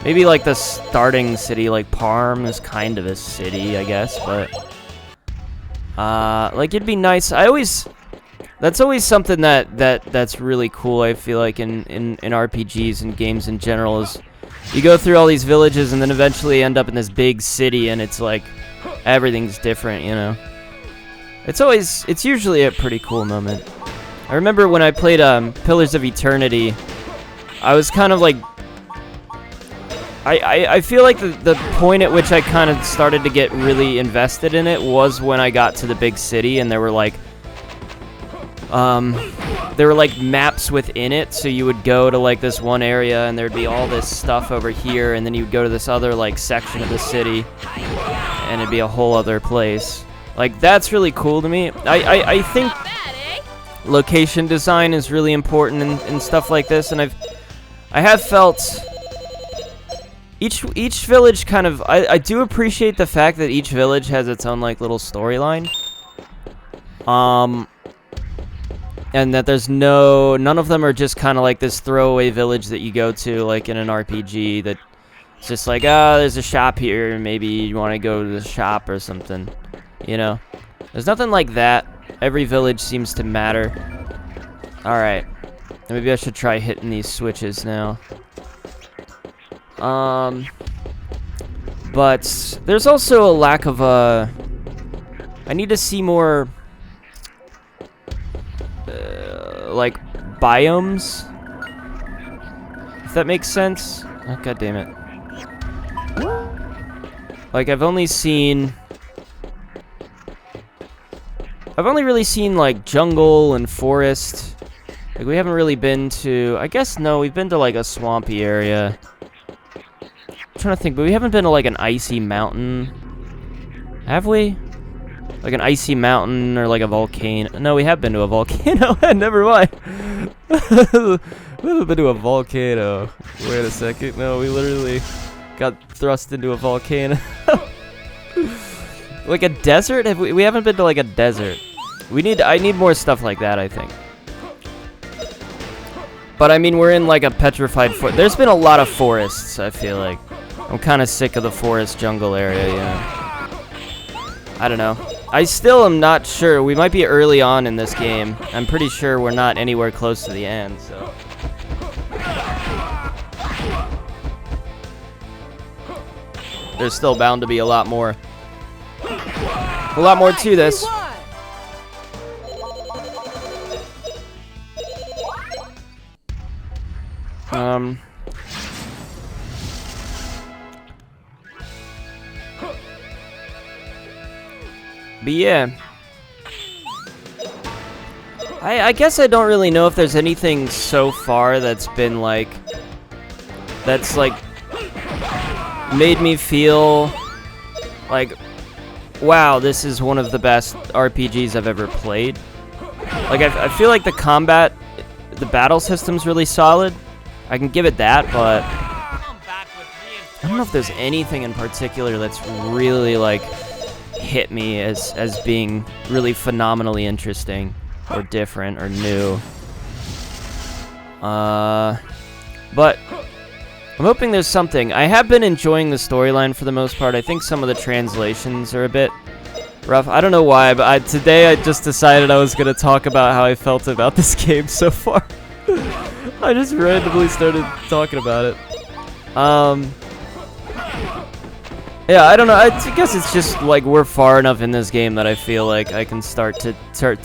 Maybe like the starting city, like Parm, is kind of a city, I guess. But like it'd be nice. That's always something that's really cool, I feel like, in RPGs and games in general, is you go through all these villages and then eventually end up in this big city and it's like everything's different, you know? It's usually a pretty cool moment. I remember when I played Pillars of Eternity, I was kind of like... I feel like the point at which I kind of started to get really invested in it was when I got to the big city and there were like maps within it, so you would go to like this one area and there'd be all this stuff over here, and then you would go to this other like section of the city and it'd be a whole other place. Like, that's really cool to me. I think location design is really important in stuff like this, and I have felt each village kind of, I do appreciate the fact that each village has its own like little storyline. And that there's none of them are just kind of like this throwaway village that you go to like in an RPG that it's just like, there's a shop here, maybe you want to go to the shop or something, you know? There's nothing like that. Every village seems to matter. Alright. Maybe I should try hitting these switches now. But there's also a lack of I need to see more like biomes, if that makes sense. Oh, god damn it. Like, I've only really seen like jungle and forest. Like, we haven't really been to, I guess, no, we've been to like a swampy area. I'm trying to think, but we haven't been to like an icy mountain, have we? Like an icy mountain or like a volcano. No, we have been to a volcano. Never mind. We haven't been to a volcano. Wait a second. No, we literally got thrust into a volcano. Like a desert? We haven't been to like a desert. I need more stuff like that, I think. But I mean, we're in like a petrified forest. There's been a lot of forests, I feel like. I'm kind of sick of the forest jungle area, yeah. I don't know. I still am not sure. We might be early on in this game. I'm pretty sure we're not anywhere close to the end, so. There's still bound to be a lot more. A lot more to this. But yeah. I guess I don't really know if there's anything so far that's been like... That's like... made me feel like, wow, this is one of the best RPGs I've ever played. Like, I feel like the combat, the battle system's really solid. I can give it that, but I don't know if there's anything in particular that's really, like, hit me as being really phenomenally interesting or different or new. But I'm hoping there's something. I have been enjoying the storyline for the most part. I think some of the translations are a bit rough. I don't know why, but today I just decided I was going to talk about how I felt about this game so far. I just randomly started talking about it. Yeah, I don't know. I guess it's just like we're far enough in this game that I feel like I can start to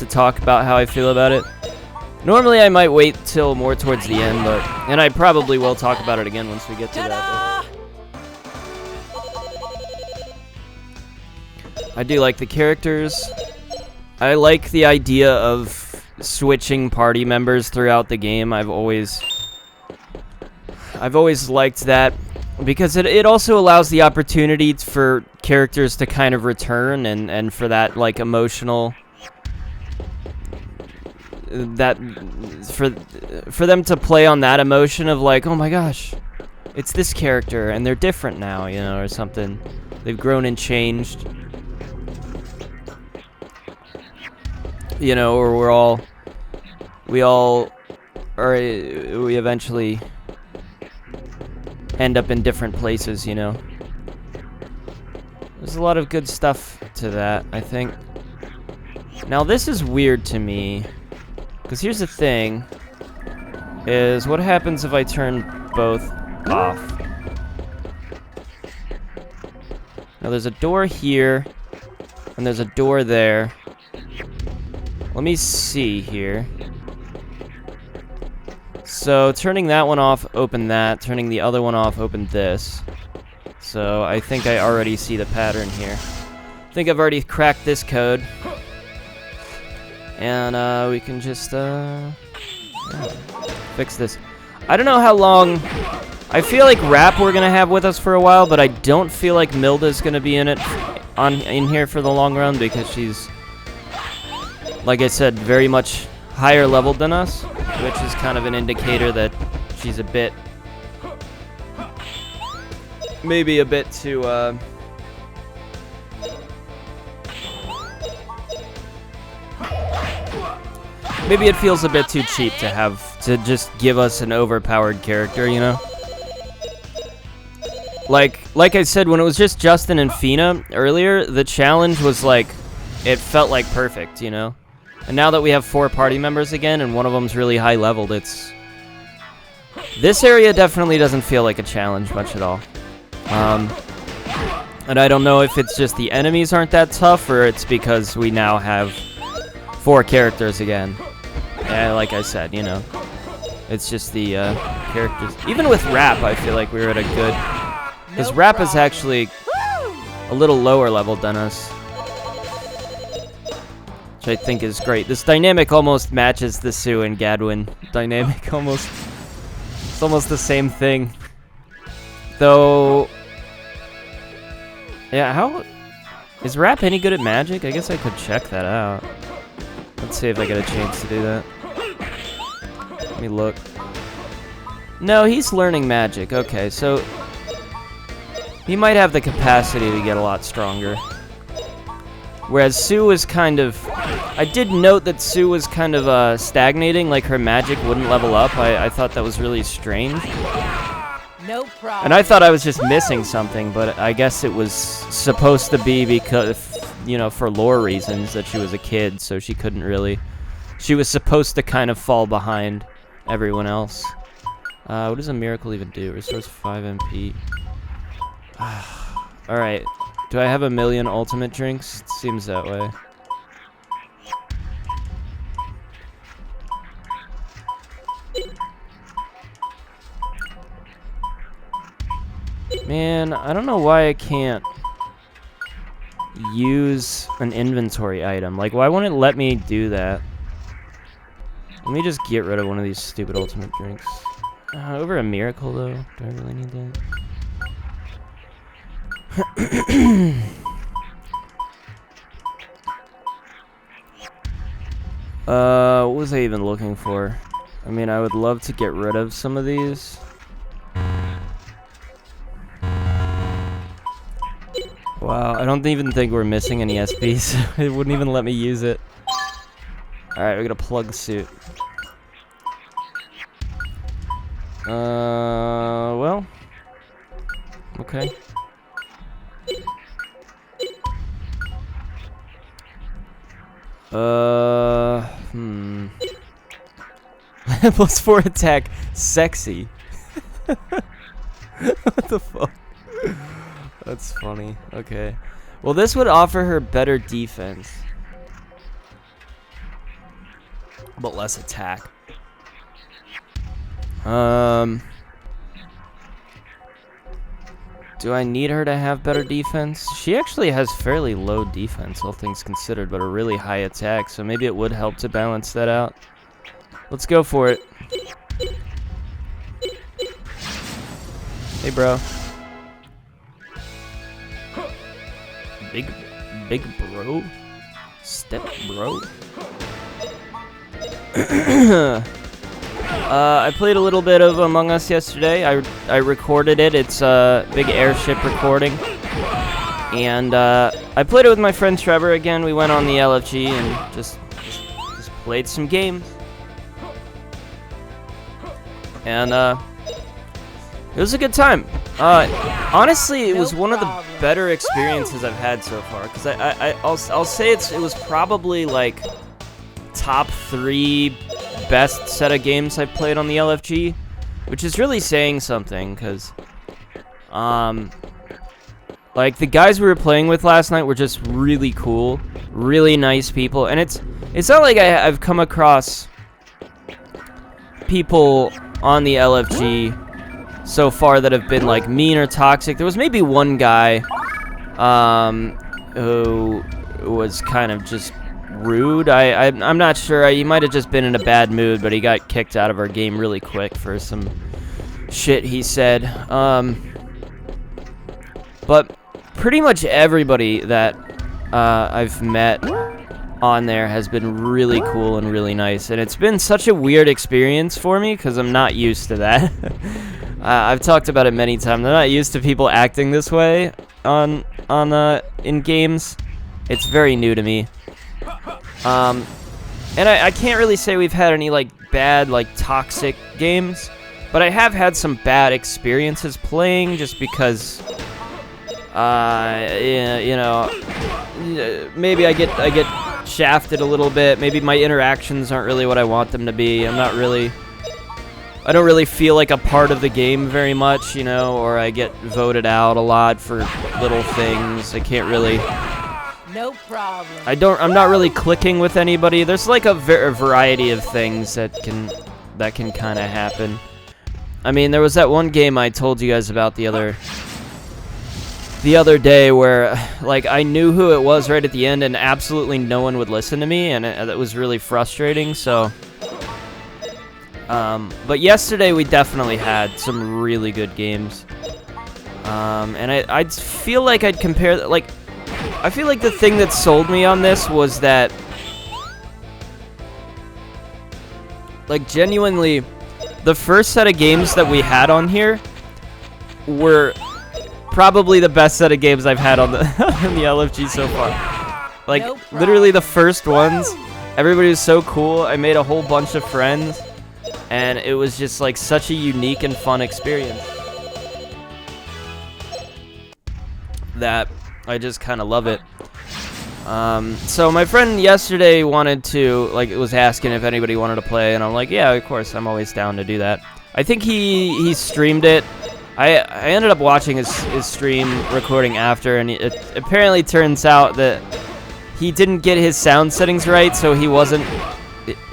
talk about how I feel about it. Normally I might wait till more towards the end, and I probably will talk about it again once we get to that. I do like the characters. I like the idea of switching party members throughout the game. I've always liked that because it also allows the opportunity for characters to kind of return and for that like emotional that for them to play on that emotion of like, oh my gosh, it's this character and they're different now, you know, or something. They've grown and changed. You know, or we eventually end up in different places, you know. There's a lot of good stuff to that, I think. Now this is weird to me, because here's the thing, is what happens if I turn both off? Now there's a door here, and there's a door there. Let me see here. So turning that one off, open that. Turning the other one off, open this. So I think I already see the pattern here. I think I've already cracked this code. And we can just fix this. I don't know how long. I feel like Rap we're gonna have with us for a while, but I don't feel like Milda's gonna be in here for the long run because she's, like I said, very much higher leveled than us, which is kind of an indicator that she's a bit, maybe a bit too, maybe it feels a bit too cheap to just give us an overpowered character, you know? Like I said, when it was just Justin and Fina earlier, the challenge was like, it felt like perfect, you know? And now that we have 4 party members again, and one of them's really high leveled, this area definitely doesn't feel like a challenge much at all. And I don't know if it's just the enemies aren't that tough, or it's because we now have 4 characters again. Yeah, like I said, you know, it's just the characters. Even with Rap, I feel like we were at a good, because Rap is actually a little lower leveled than us, which I think is great. This dynamic almost matches the Sue and Gadwin dynamic almost. It's almost the same thing. Though, yeah, how is Rap any good at magic? I guess I could check that out. Let's see if I get a chance to do that. Let me look. No, he's learning magic. Okay, so he might have the capacity to get a lot stronger. Whereas Sue was kind of... I did note that Sue was kind of stagnating, like her magic wouldn't level up. I thought that was really strange. No problem. And I thought I was just missing something, but I guess it was supposed to be because, you know, for lore reasons, that she was a kid, so she couldn't really... She was supposed to kind of fall behind everyone else. What does a miracle even do? Restores 5 MP. Alright. Do I have a million ultimate drinks? It seems that way. Man, I don't know why I can't use an inventory item. Like, why won't it let me do that? Let me just get rid of one of these stupid ultimate drinks. Over a miracle, though. Do I really need that? What was I even looking for? I mean, I would love to get rid of some of these. Wow, I don't even think we're missing any SPs. It wouldn't even let me use it. Alright, we're gonna plug suit. Well. Okay. Plus 4 attack, sexy. What the fuck? That's funny. Okay. Well, this would offer her better defense. But less attack. Do I need her to have better defense? She actually has fairly low defense, all things considered, but a really high attack, so maybe it would help to balance that out. Let's go for it. Hey, bro. Big bro? Step bro? I played a little bit of Among Us yesterday. I recorded it. It's a big airship recording. And I played it with my friend Trevor again. We went on the LFG and just played some games. And it was a good time. Honestly, it was one of the better experiences I've had so far. Because I'll say it was probably like top 3 best set of games I've played on the LFG, which is really saying something. Because like the guys we were playing with last night were just really cool, really nice people, and it's not like I've come across people on the LFG so far that have been like mean or toxic. There was maybe one guy who was kind of just rude. I'm not sure. He might have just been in a bad mood, but he got kicked out of our game really quick for some shit he said. But pretty much everybody that I've met on there has been really cool and really nice, and it's been such a weird experience for me because I'm not used to that. I've talked about it many times. I'm not used to people acting this way in games. It's very new to me. And I can't really say we've had any like bad, like toxic games, but I have had some bad experiences playing just because you know, maybe I get shafted a little bit. Maybe my interactions aren't really what I want them to be. I don't really feel like a part of the game very much, you know, or I get voted out a lot for little things. I can't really. No problem. I'm not really clicking with anybody. There's like a variety of things that can kind of happen. I mean, there was that one game I told you guys about the other day where like I knew who it was right at the end and absolutely no one would listen to me, and it was really frustrating. So but yesterday we definitely had some really good games, and I feel like I'd compare, like, I feel like the thing that sold me on this was that, like, genuinely the first set of games that we had on here were probably the best set of games I've had on the on the LFG so far. Like, literally the first ones, everybody was so cool. I made a whole bunch of friends, and it was just like such a unique and fun experience that I just kind of love it. So my friend yesterday was asking if anybody wanted to play, and I'm like, yeah, of course, I'm always down to do that. I think he streamed it. I ended up watching his stream recording after, and it apparently turns out that he didn't get his sound settings right, so he wasn't,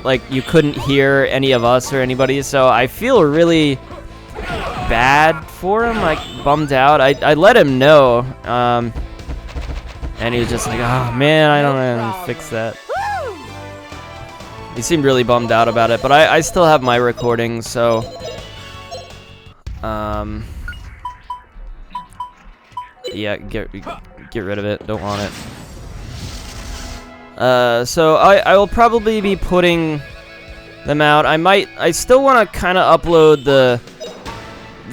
like, you couldn't hear any of us or anybody, so I feel really bad for him, like, bummed out. I let him know, And he was just like, oh man, I don't know how to fix that. He seemed really bummed out about it, but I still have my recordings, so yeah, get rid of it. Don't want it. So I will probably be putting them out. I still want to kind of upload the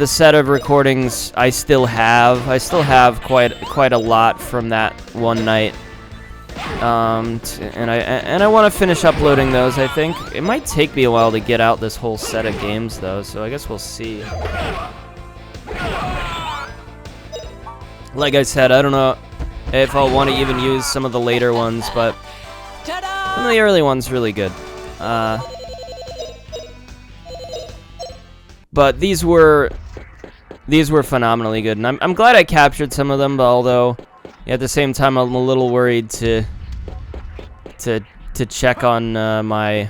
set of recordings I still have. I still have quite a lot from that one night. And I want to finish uploading those. I think it might take me a while to get out this whole set of games, though. So I guess we'll see. Like I said, I don't know if I'll want to even use some of the later ones, but some of the early ones really good. But these were phenomenally good, and I'm glad I captured some of them. But although at the same time, I'm a little worried to check on my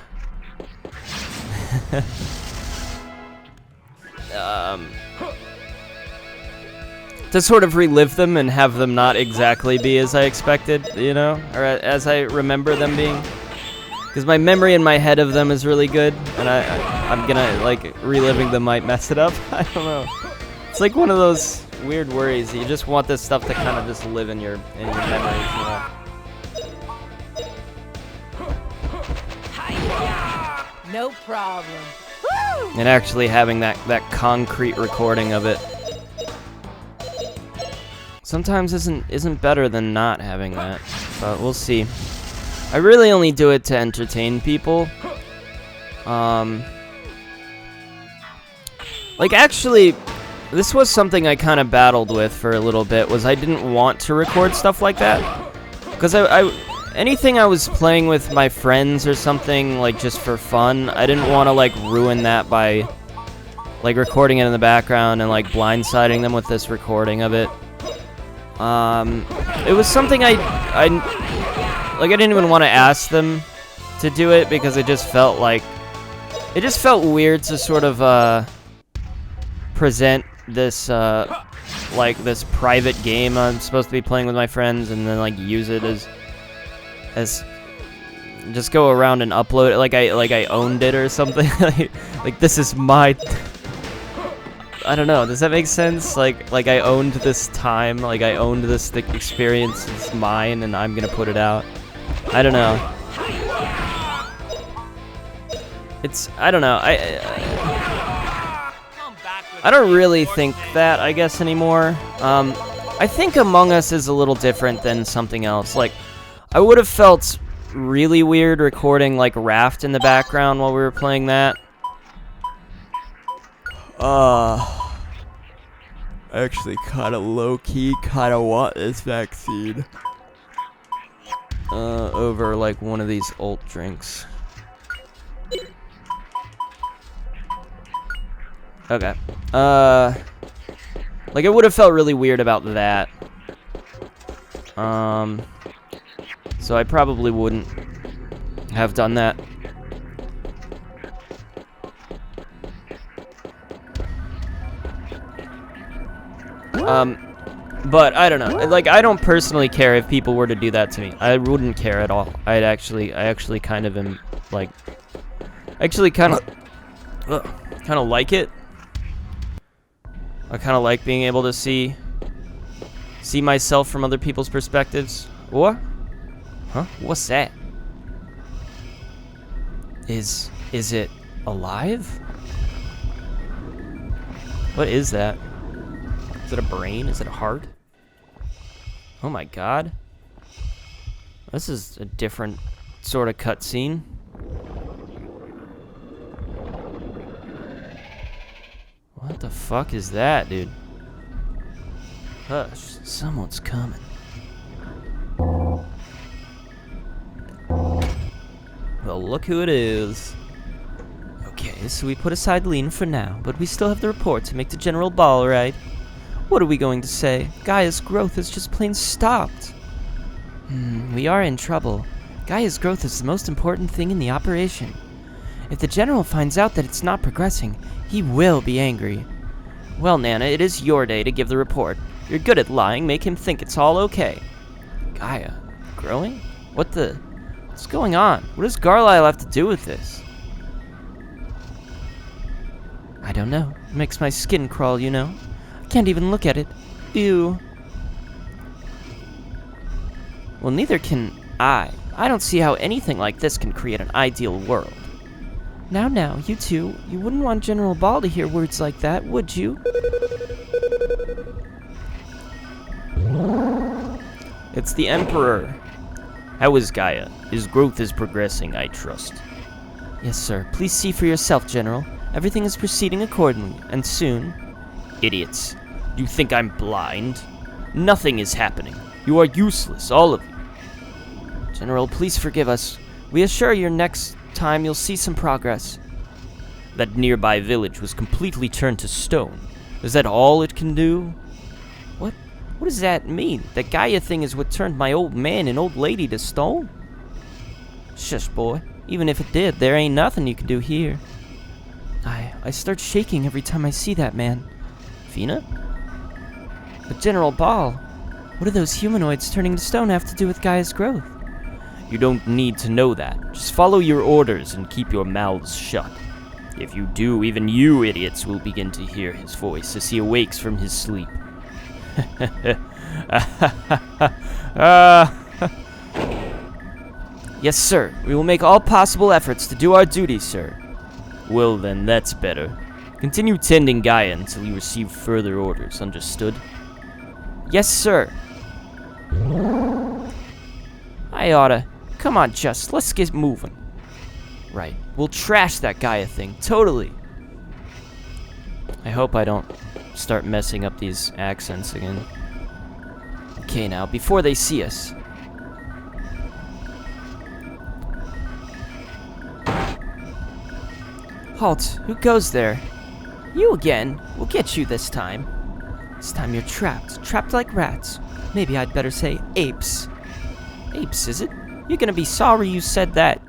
to sort of relive them and have them not exactly be as I expected, you know, or as I remember them being. Because my memory in my head of them is really good, and I'm gonna, like, reliving them might mess it up. I don't know. It's like one of those weird worries. You just want this stuff to kind of just live in your memories, you know. No problem. And actually having that concrete recording of it sometimes isn't better than not having that. But we'll see. I really only do it to entertain people. Like, actually, this was something I kind of battled with for a little bit, was I didn't want to record stuff like that. Because anything I was playing with my friends or something, like, just for fun, I didn't want to, like, ruin that by, like, recording it in the background and, like, blindsiding them with this recording of it. It was something I didn't even want to ask them to do it, because it just felt weird to sort of, present this, like, this private game I'm supposed to be playing with my friends, and then, like, use it as just go around and upload it like I owned it or something. like this is my, I don't know, does that make sense? Like I owned this time, like I owned this experience, it's mine, and I'm gonna put it out. I don't know. I don't know, I don't really think that, I guess, anymore. I think Among Us is a little different than something else. Like, I would have felt really weird recording, like, Raft in the background while we were playing that. I actually kind of low-key kind of want this vaccine. Over, like, one of these alt drinks. Okay. Like, it would have felt really weird about that. So I probably wouldn't have done that. But I don't know. Like, I don't personally care if people were to do that to me. I wouldn't care at all. I actually kind of am, like, kind of like it. I kind of like being able to see myself from other people's perspectives. What? Huh? What's that? Is it alive? What is that? Is it a brain? Is it a heart? Oh my god. This is a different sort of cutscene. What the fuck is that, dude? Hush, someone's coming. Well, look who it is. Okay, so we put aside Lean for now, but we still have the report to make to General Ball, right? What are we going to say? Gaia's growth has just plain stopped. We are in trouble. Gaia's growth is the most important thing in the operation. If the General finds out that it's not progressing, he will be angry. Well, Nana, it is your day to give the report. You're good at lying, make him think it's all okay. Gaia, growing? What's going on? What does Garlisle have to do with this? I don't know. It makes my skin crawl, you know. I can't even look at it. Ew. Well, neither can I. I don't see how anything like this can create an ideal world. Now, you two, you wouldn't want General Ball to hear words like that, would you? It's the Emperor. How is Gaia? His growth is progressing, I trust. Yes, sir. Please see for yourself, General. Everything is proceeding accordingly, and soon... Idiots. You think I'm blind? Nothing is happening. You are useless, all of you. General, please forgive us. We assure you next time you'll see some progress. That nearby village was completely turned to stone. Is that all it can do? What does that mean? That Gaia thing is what turned my old man and old lady to stone? Shush, boy. Even if it did, there ain't nothing you can do here. I start shaking every time I see that man. Fina? But General Ball, what do those humanoids turning to stone have to do with Gaia's growth? You don't need to know that. Just follow your orders and keep your mouths shut. If you do, even you idiots will begin to hear his voice as he awakes from his sleep. Yes, sir. We will make all possible efforts to do our duty, sir. Well then, that's better. Continue tending Gaia until you receive further orders, understood? Yes, sir. I oughta. Come on, Just. Let's get moving. Right. We'll trash that Gaia thing. Totally. I hope I don't start messing up these accents again. Okay, now, before they see us. Halt. Who goes there? You again. We'll get you this time. This time you're trapped. Trapped like rats. Maybe I'd better say apes. Apes, is it? You're gonna be sorry you said that.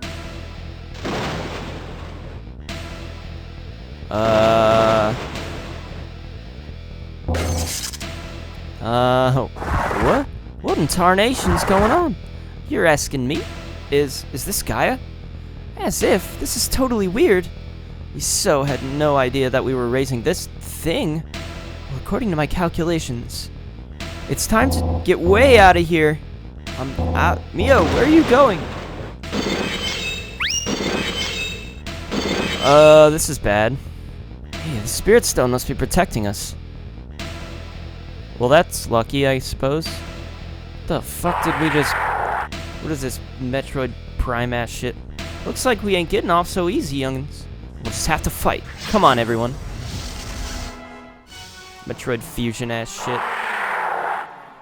What? What in tarnation's going on? You're asking me? Is this Gaia? As if. This is totally weird. We so had no idea that we were raising this thing. Well, according to my calculations, it's time to get way out of here. Mio, where are you going? This is bad. Hey, the Spirit Stone must be protecting us. Well, that's lucky, I suppose. What the fuck did we just... What is this Metroid Prime ass shit? Looks like we ain't getting off so easy, youngins. We'll just have to fight. Come on, everyone. Metroid Fusion ass shit.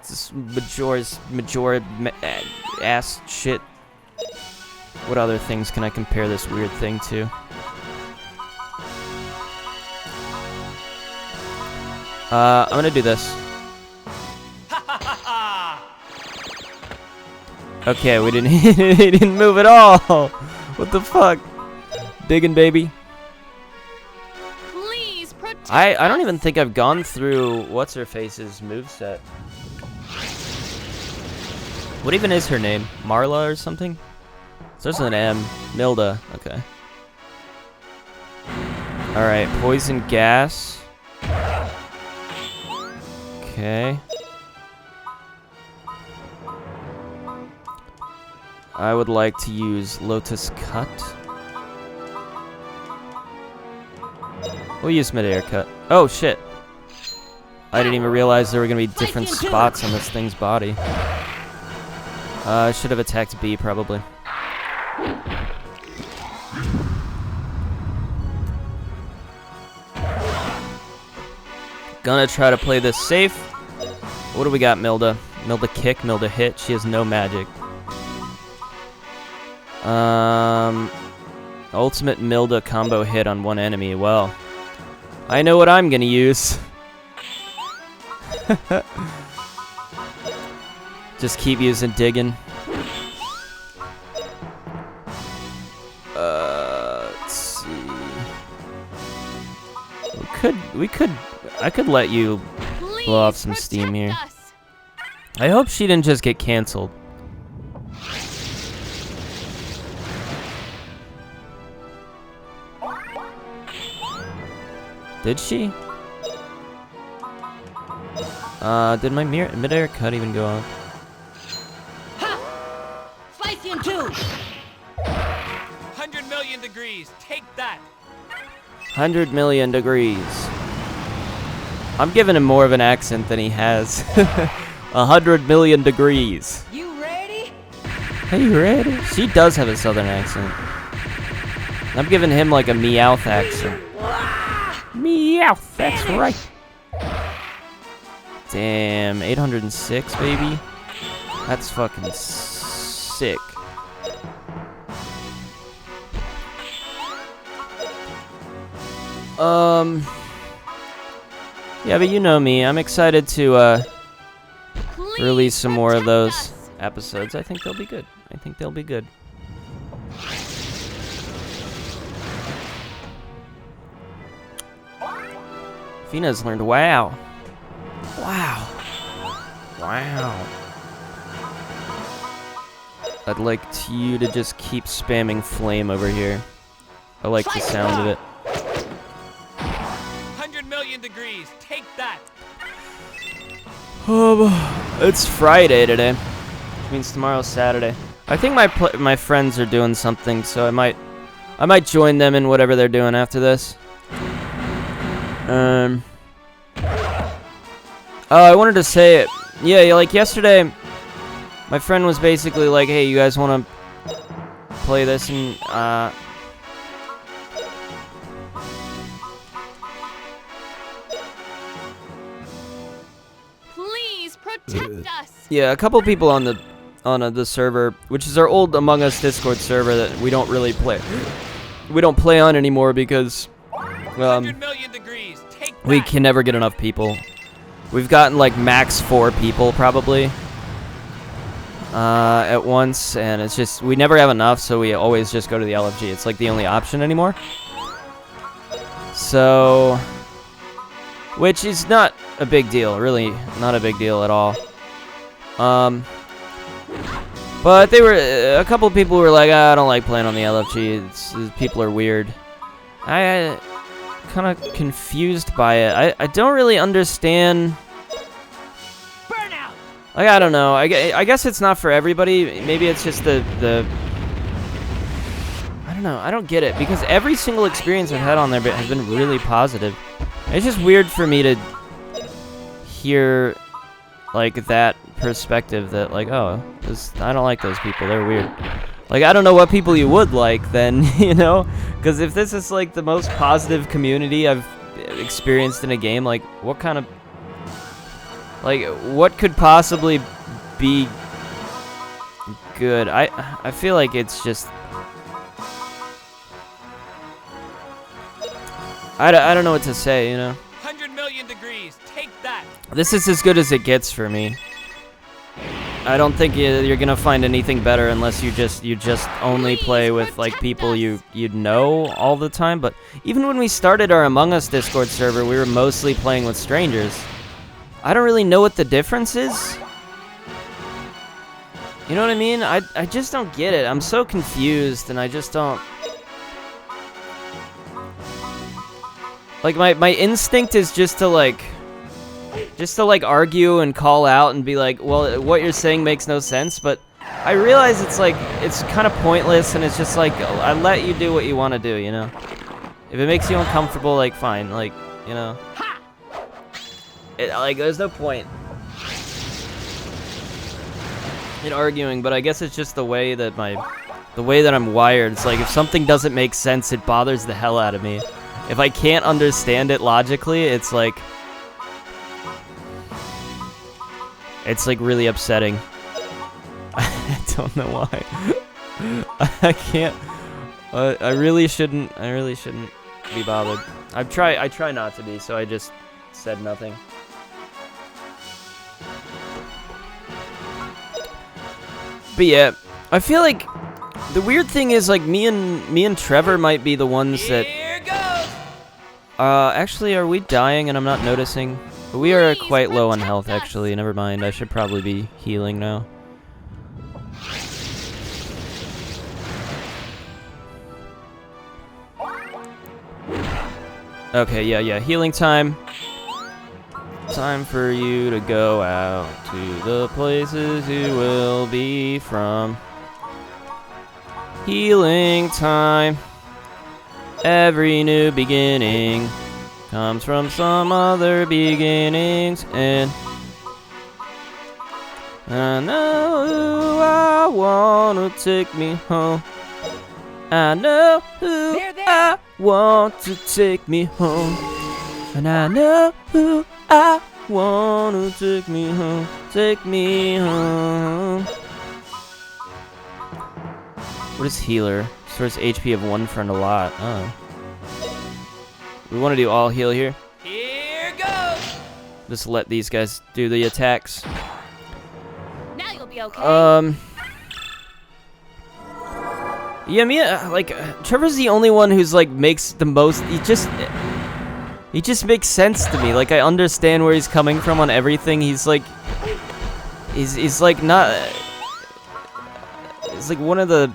This Majora ass shit. What other things can I compare this weird thing to? I'm gonna do this. Okay, we didn't he didn't move at all. What the fuck? Digging, baby. Please protect I don't even think I've gone through what's her face's moveset. What even is her name? Marla or something? There's an M. Milda. Okay. Alright, poison gas. Okay. I would like to use Lotus Cut. We'll use Mid-Air Cut. Oh, shit. I didn't even realize there were going to be different spots on this thing's body. I should have attacked B, probably. Gonna try to play this safe. What do we got, Milda? Milda kick, Milda hit. She has no magic. Ultimate Milda combo hit on one enemy. Well, I know what I'm gonna use. Just keep using digging. Let's see. I could let you blow off some steam here. I hope she didn't just get canceled. Did she? Did my mid-air cut even go off? Ha! Slice you in two. 100 million degrees. Take that. 100 million degrees. I'm giving him more of an accent than he has. 100 million degrees. You ready? Hey, you ready? She does have a southern accent. I'm giving him like a Meowth accent. Meowth, that's right. Damn, 806, baby. That's fucking sick. Yeah, but you know me. I'm excited to release some more of those episodes. I think they'll be good. I think they'll be good. Fina's learned wow. Wow. Wow. I'd like you to just keep spamming flame over here. I like the sound of it. 100 million degrees. Take that. It's Friday today, which means tomorrow's Saturday. I think my friends are doing something, so I might join them in whatever they're doing after this. Oh, I wanted to say, yeah, like yesterday, my friend was basically like, hey, you guys want to play this? And, Please protect us. yeah, a couple people on the server, which is our old Among Us Discord server that we don't really play. We don't play on anymore because 100 million degrees. Take that. we can never get enough people. We've gotten like max 4 people probably at once, and it's just we never have enough, so we always just go to the LFG. It's like the only option anymore. So, which is not a big deal, really, not a big deal at all. But they were a couple of people were like, I don't like playing on the LFG. People are weird. I kind of confused by it. I don't really understand. Burnout. Like, I don't know. I guess it's not for everybody. Maybe it's just the I don't know. I don't get it because every single experience I've had on there has been really positive. It's just weird for me to hear like that perspective that like, oh, I don't like those people. They're weird. Like, I don't know what people you would like then, you know? Because if this is, like, the most positive community I've experienced in a game, like, what kind of... Like, what could possibly be good? I feel like it's just... I don't know what to say, you know? 100 million degrees. Take that. This is as good as it gets for me. I don't think you're gonna find anything better unless you just only play with like people you know all the time. But even when we started our Among Us Discord server, we were mostly playing with strangers. I don't really know what the difference is. You know what I mean? I just don't get it. I'm so confused, and I just don't. Like my instinct is just to like argue and call out and be like, well, what you're saying makes no sense, but I realize it's like, it's kind of pointless, and it's just like, I let you do what you want to do, you know? If it makes you uncomfortable, like, fine, like, you know? Like, there's no point in arguing, but I guess it's just the way that I'm wired. It's like, if something doesn't make sense, it bothers the hell out of me. If I can't understand it logically, it's like really upsetting. I don't know why. I can't. I really shouldn't be bothered. I try not to be, so I just said nothing. But yeah, I feel like the weird thing is like me and Trevor might be the ones that. Here goes. Actually, are we dying and I'm not noticing? But we are Please quite low on protect health, us. actually. Never mind. I should probably be healing now. Okay, yeah. Healing time. Time for you to go out to the places you will be from. Healing time. Every new beginning comes from some other beginnings, and I know who I want to take me home. I know who There, there. I want to take me home. And I know who I want to take me home. Take me home. What is healer? Restores HP of one friend a lot. Oh. We want to do all heal here. Here goes. Just let these guys do the attacks. Now you'll be okay. Yeah, Trevor's the only one who's like makes the most. He just makes sense to me. Like I understand where he's coming from on everything. He's like not. He's like one of the.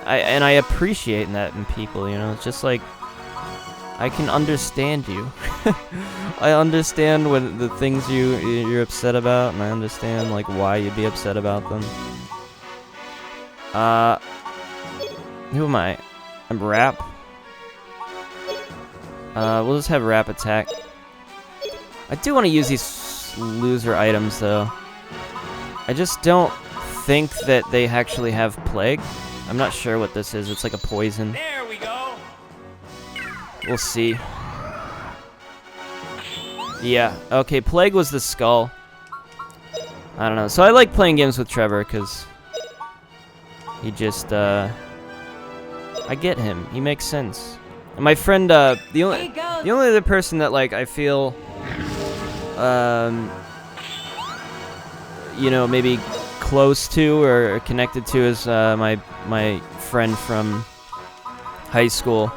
I appreciate that in people. You know, it's just like I can understand you. I understand when the things you're upset about, and I understand like why you'd be upset about them. Who am I? I'm Rap. We'll just have Rap attack. I do want to use these loser items, though. I just don't think that they actually have Plague. I'm not sure what this is. It's like a poison. There we go. We'll see. Yeah, okay, Plague was the skull. I don't know. So I like playing games with Trevor, because he just, I get him. He makes sense. And my friend, the only other person that, like, I feel, you know, maybe close to or connected to is, my friend from high school.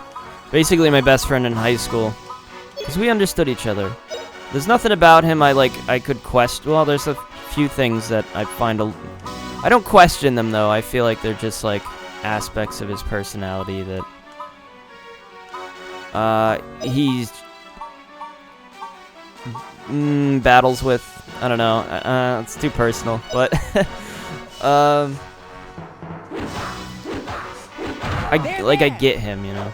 Basically my best friend in high school. Because we understood each other. There's nothing about him I could question. Well, there's a few things that I find I don't question them, though. I feel like they're just, like, aspects of his personality that he's battles with. I don't know. It's too personal, but I get him, you know.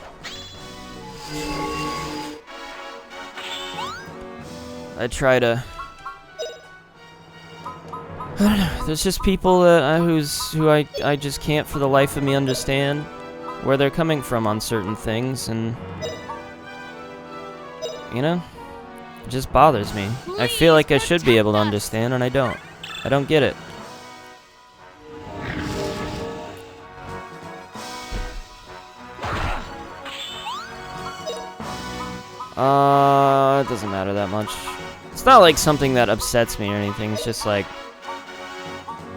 I try to. I don't know. There's just people that who I just can't for the life of me understand where they're coming from on certain things, and you know, it just bothers me. I feel like I should be able to understand, and I don't. I don't get it. It doesn't matter that much. It's not like something that upsets me or anything. It's just like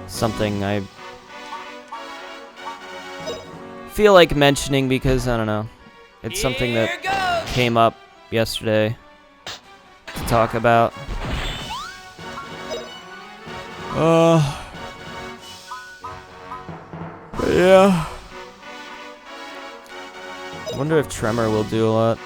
something I feel like mentioning because, I don't know, it's something that came up yesterday to talk about. But yeah. I wonder if Tremor will do a lot.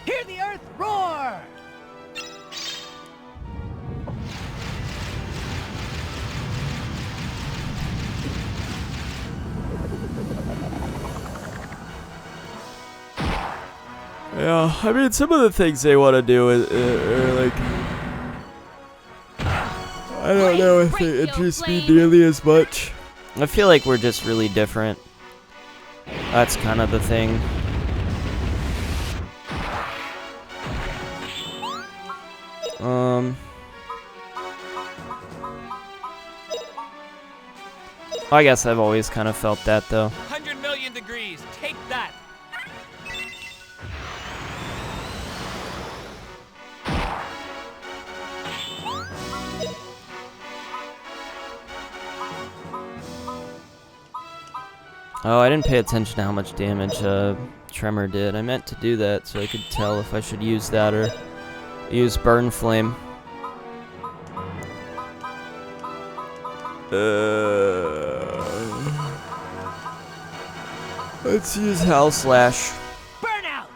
Hear the earth roar! Yeah, I mean, some of the things they want to do are like, I don't know if they interest me nearly as much. I feel like we're just really different. That's kind of the thing. I guess I've always kind of felt that, though. 100 million degrees. Take that. Oh, I didn't pay attention to how much damage Tremor did. I meant to do that so I could tell if I should use that or use Burn Flame. Let's use Howl Slash. Burnout!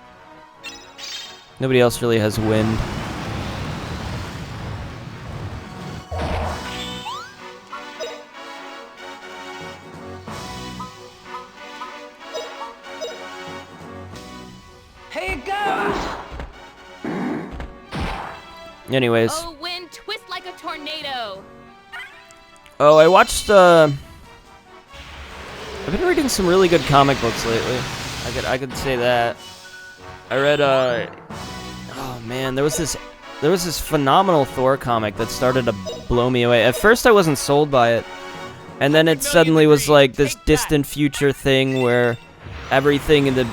Nobody else really has wind. Here you go! Anyways. Oh, wind, twist like a tornado. Oh, I watched, I've been reading some really good comic books lately. I could say that. I read, oh man, there was this phenomenal Thor comic that started to blow me away. At first I wasn't sold by it, and then it suddenly was like this distant future thing where everything in the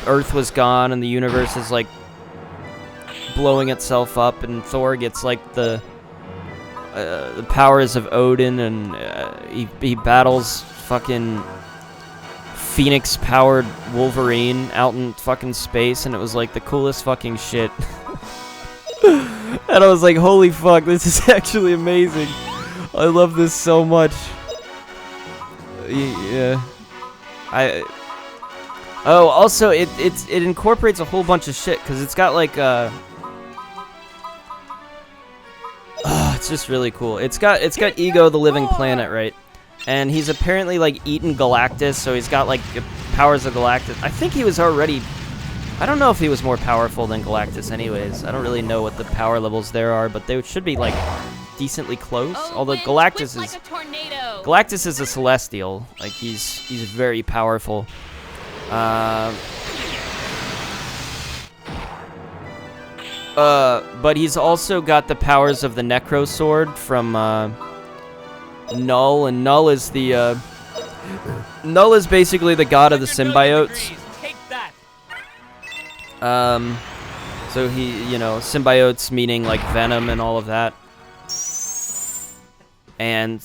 Earth was gone and the universe is like blowing itself up, and Thor gets like the powers of Odin, and he battles fucking Phoenix-powered Wolverine out in fucking space, and it was like the coolest fucking shit. And I was like, holy fuck, this is actually amazing. I love this so much. Yeah. Oh, also, it incorporates a whole bunch of shit, because it's got like it's just really cool. It's got Ego the Living Planet, right? And he's apparently like eaten Galactus, so he's got like powers of Galactus. I think he was already, I don't know if he was more powerful than Galactus anyways. I don't really know what the power levels there are, but they should be like decently close. Oh, Although wind, Galactus twist like a tornado. Galactus is a Celestial. Like he's very powerful. But he's also got the powers of the Necro Sword from Null, and Null is basically the god of the symbiotes. Take that. So he, symbiotes meaning like venom and all of that. And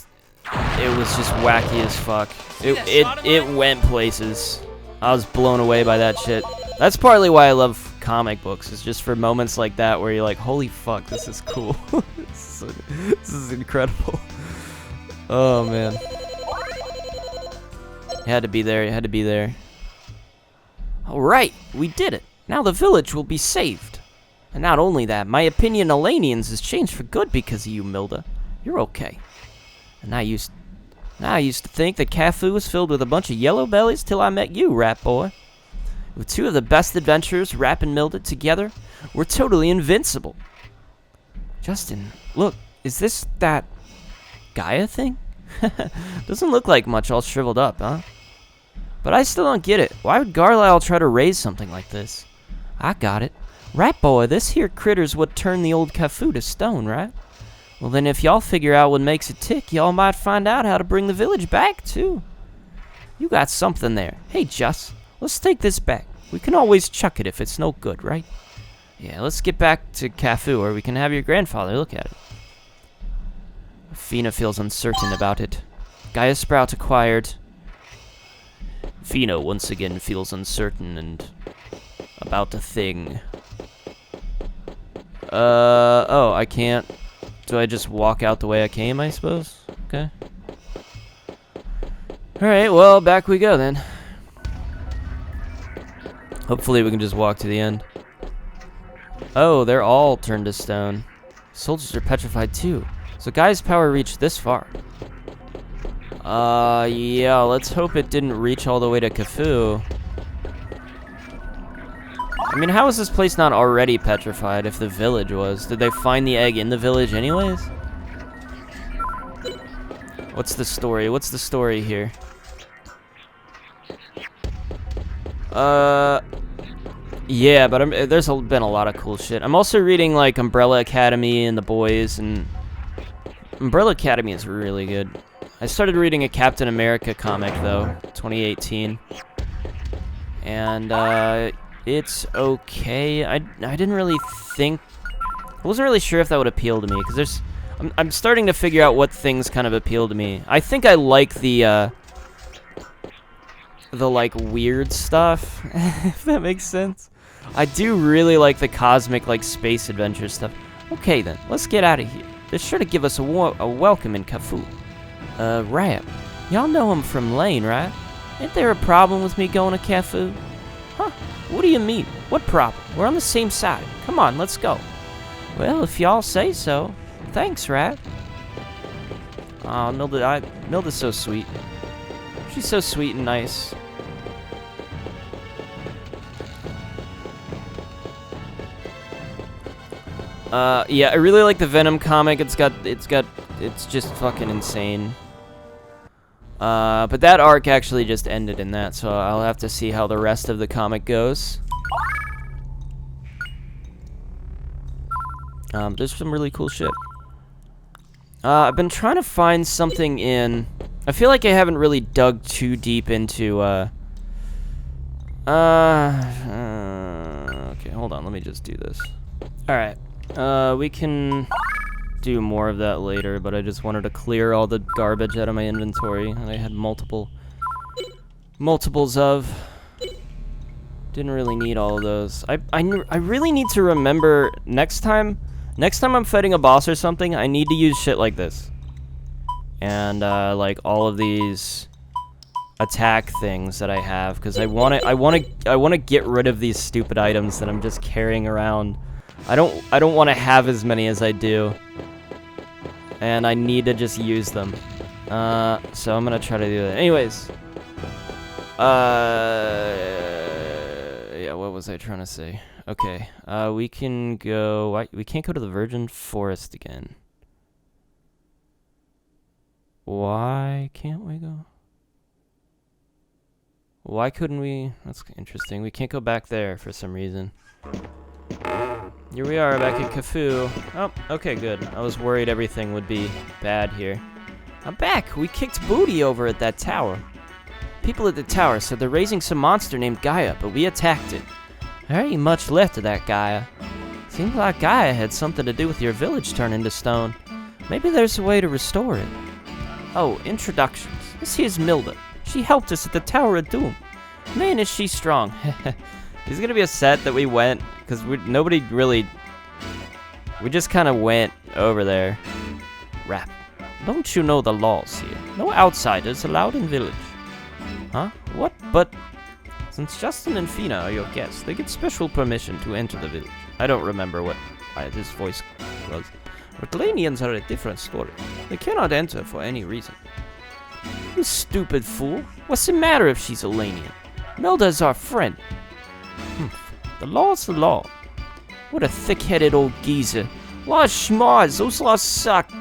it was just wacky as fuck. It went places. I was blown away by that shit. That's partly why I love comic books. It's just for moments like that where you're like, holy fuck, this is cool. This is incredible. Oh man. You had to be there, you had to be there. Alright, we did it. Now the village will be saved. And not only that, my opinion of Elanians has changed for good because of you, Milda. You're okay. And I used to think that Cafu was filled with a bunch of yellow bellies till I met you, Rat Boy. With two of the best adventurers, Rap and Milda, together, we're totally invincible. Justin, look, is this that Gaia thing? Doesn't look like much, all shriveled up, huh? But I still don't get it. Why would Garlisle try to raise something like this? I got it. Rat Boy, this here critter's what turned the old Cafu to stone, right? Well then, if y'all figure out what makes it tick, y'all might find out how to bring the village back, too. You got something there. Hey, Just, let's take this back. We can always chuck it if it's no good, right? Yeah, let's get back to Cafu, or we can have your grandfather look at it. Fina feels uncertain about it. Gaia Sprout acquired. Fina once again feels uncertain and about the thing. Oh, I can't. Do I just walk out the way I came, I suppose? Okay. Alright, well, back we go then. Hopefully we can just walk to the end. Oh, they're all turned to stone. Soldiers are petrified too. So Gaia's power reached this far. Yeah, let's hope it didn't reach all the way to Cafu. I mean, how is this place not already petrified if the village was? Did they find the egg in the village anyways? What's the story? What's the story here? Yeah, but there's been a lot of cool shit. I'm also reading, like, Umbrella Academy and The Boys, and Umbrella Academy is really good. I started reading a Captain America comic, though, 2018. And, it's okay. I didn't really think... I wasn't really sure if that would appeal to me, because there's... I'm starting to figure out what things kind of appeal to me. I think I like the the like weird stuff, if that makes sense. I do really like the cosmic like space adventure stuff. Okay then, let's get out of here. They're sure to give us a welcome in Cafu. Rap, y'all know him from Lane, right? Ain't there a problem with me going to Cafu? Huh? What do you mean? What problem? We're on the same side. Come on, let's go. Well, if y'all say so. Thanks, Rat. Aw, Milda's so sweet. She's so sweet and nice. Yeah, I really like the Venom comic. It's just fucking insane. But that arc actually just ended in that, so I'll have to see how the rest of the comic goes. There's some really cool shit. I've been trying to find something in... I feel like I haven't really dug too deep into, okay, hold on, let me just do this. Alright, we can do more of that later, but I just wanted to clear all the garbage out of my inventory, and I had multiples of. Didn't really need all of those. I really need to remember next time I'm fighting a boss or something, I need to use shit like this. And, like, all of these attack things that I have, because I wanna get rid of these stupid items that I'm just carrying around. I don't want to have as many as I do. And I need to just use them. So I'm gonna try to do that. Anyways. Yeah, what was I trying to say? Okay, we can go... we can't go to the Virgin Forest again. Why can't we go? Why couldn't we? That's interesting. We can't go back there for some reason. Here we are back in Cafu. Oh, okay, good. I was worried everything would be bad here. I'm back! We kicked booty over at that tower. People at the tower said they're raising some monster named Gaia, but we attacked it. There ain't much left of that Gaia. Seems like Gaia had something to do with your village turning to stone. Maybe there's a way to restore it. Oh, introductions. This here's Milda. She helped us at the Tower of Doom. Man, is she strong. He's gonna be upset that we went, because nobody really... We just kind of went over there. Rap. Don't you know the laws here? No outsiders allowed in village. Huh? What? But... Since Justin and Fina are your guests, they get special permission to enter the village. I don't remember what this voice was. But Lanians are a different story. They cannot enter for any reason. You stupid fool. What's the matter if she's a Lanian? Melda's our friend. The law's the law. What a thick-headed old geezer. Laws schmars. Those laws suck.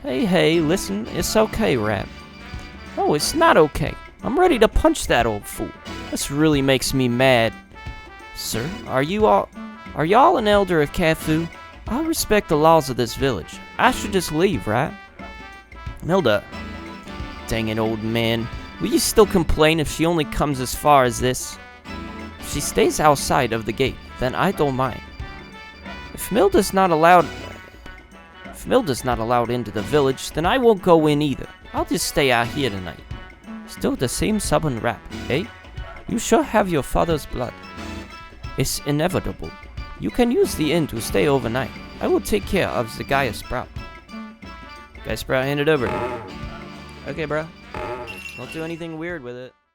Hey, listen. It's okay, Rap. Oh, it's not okay. I'm ready to punch that old fool. This really makes me mad. Sir, are y'all an elder of Cafu? I respect the laws of this village. I should just leave, right? Milda. Dang it, old man. Will you still complain if she only comes as far as this? If she stays outside of the gate, then I don't mind. If Milda's not allowed into the village, then I won't go in either. I'll just stay out here tonight. Still the same stubborn Rap, eh? You sure have your father's blood. It's inevitable. You can use the inn to stay overnight. I will take care of the Gaia Sprout. Gaia Sprout, hand it over. Okay, bro. Don't do anything weird with it.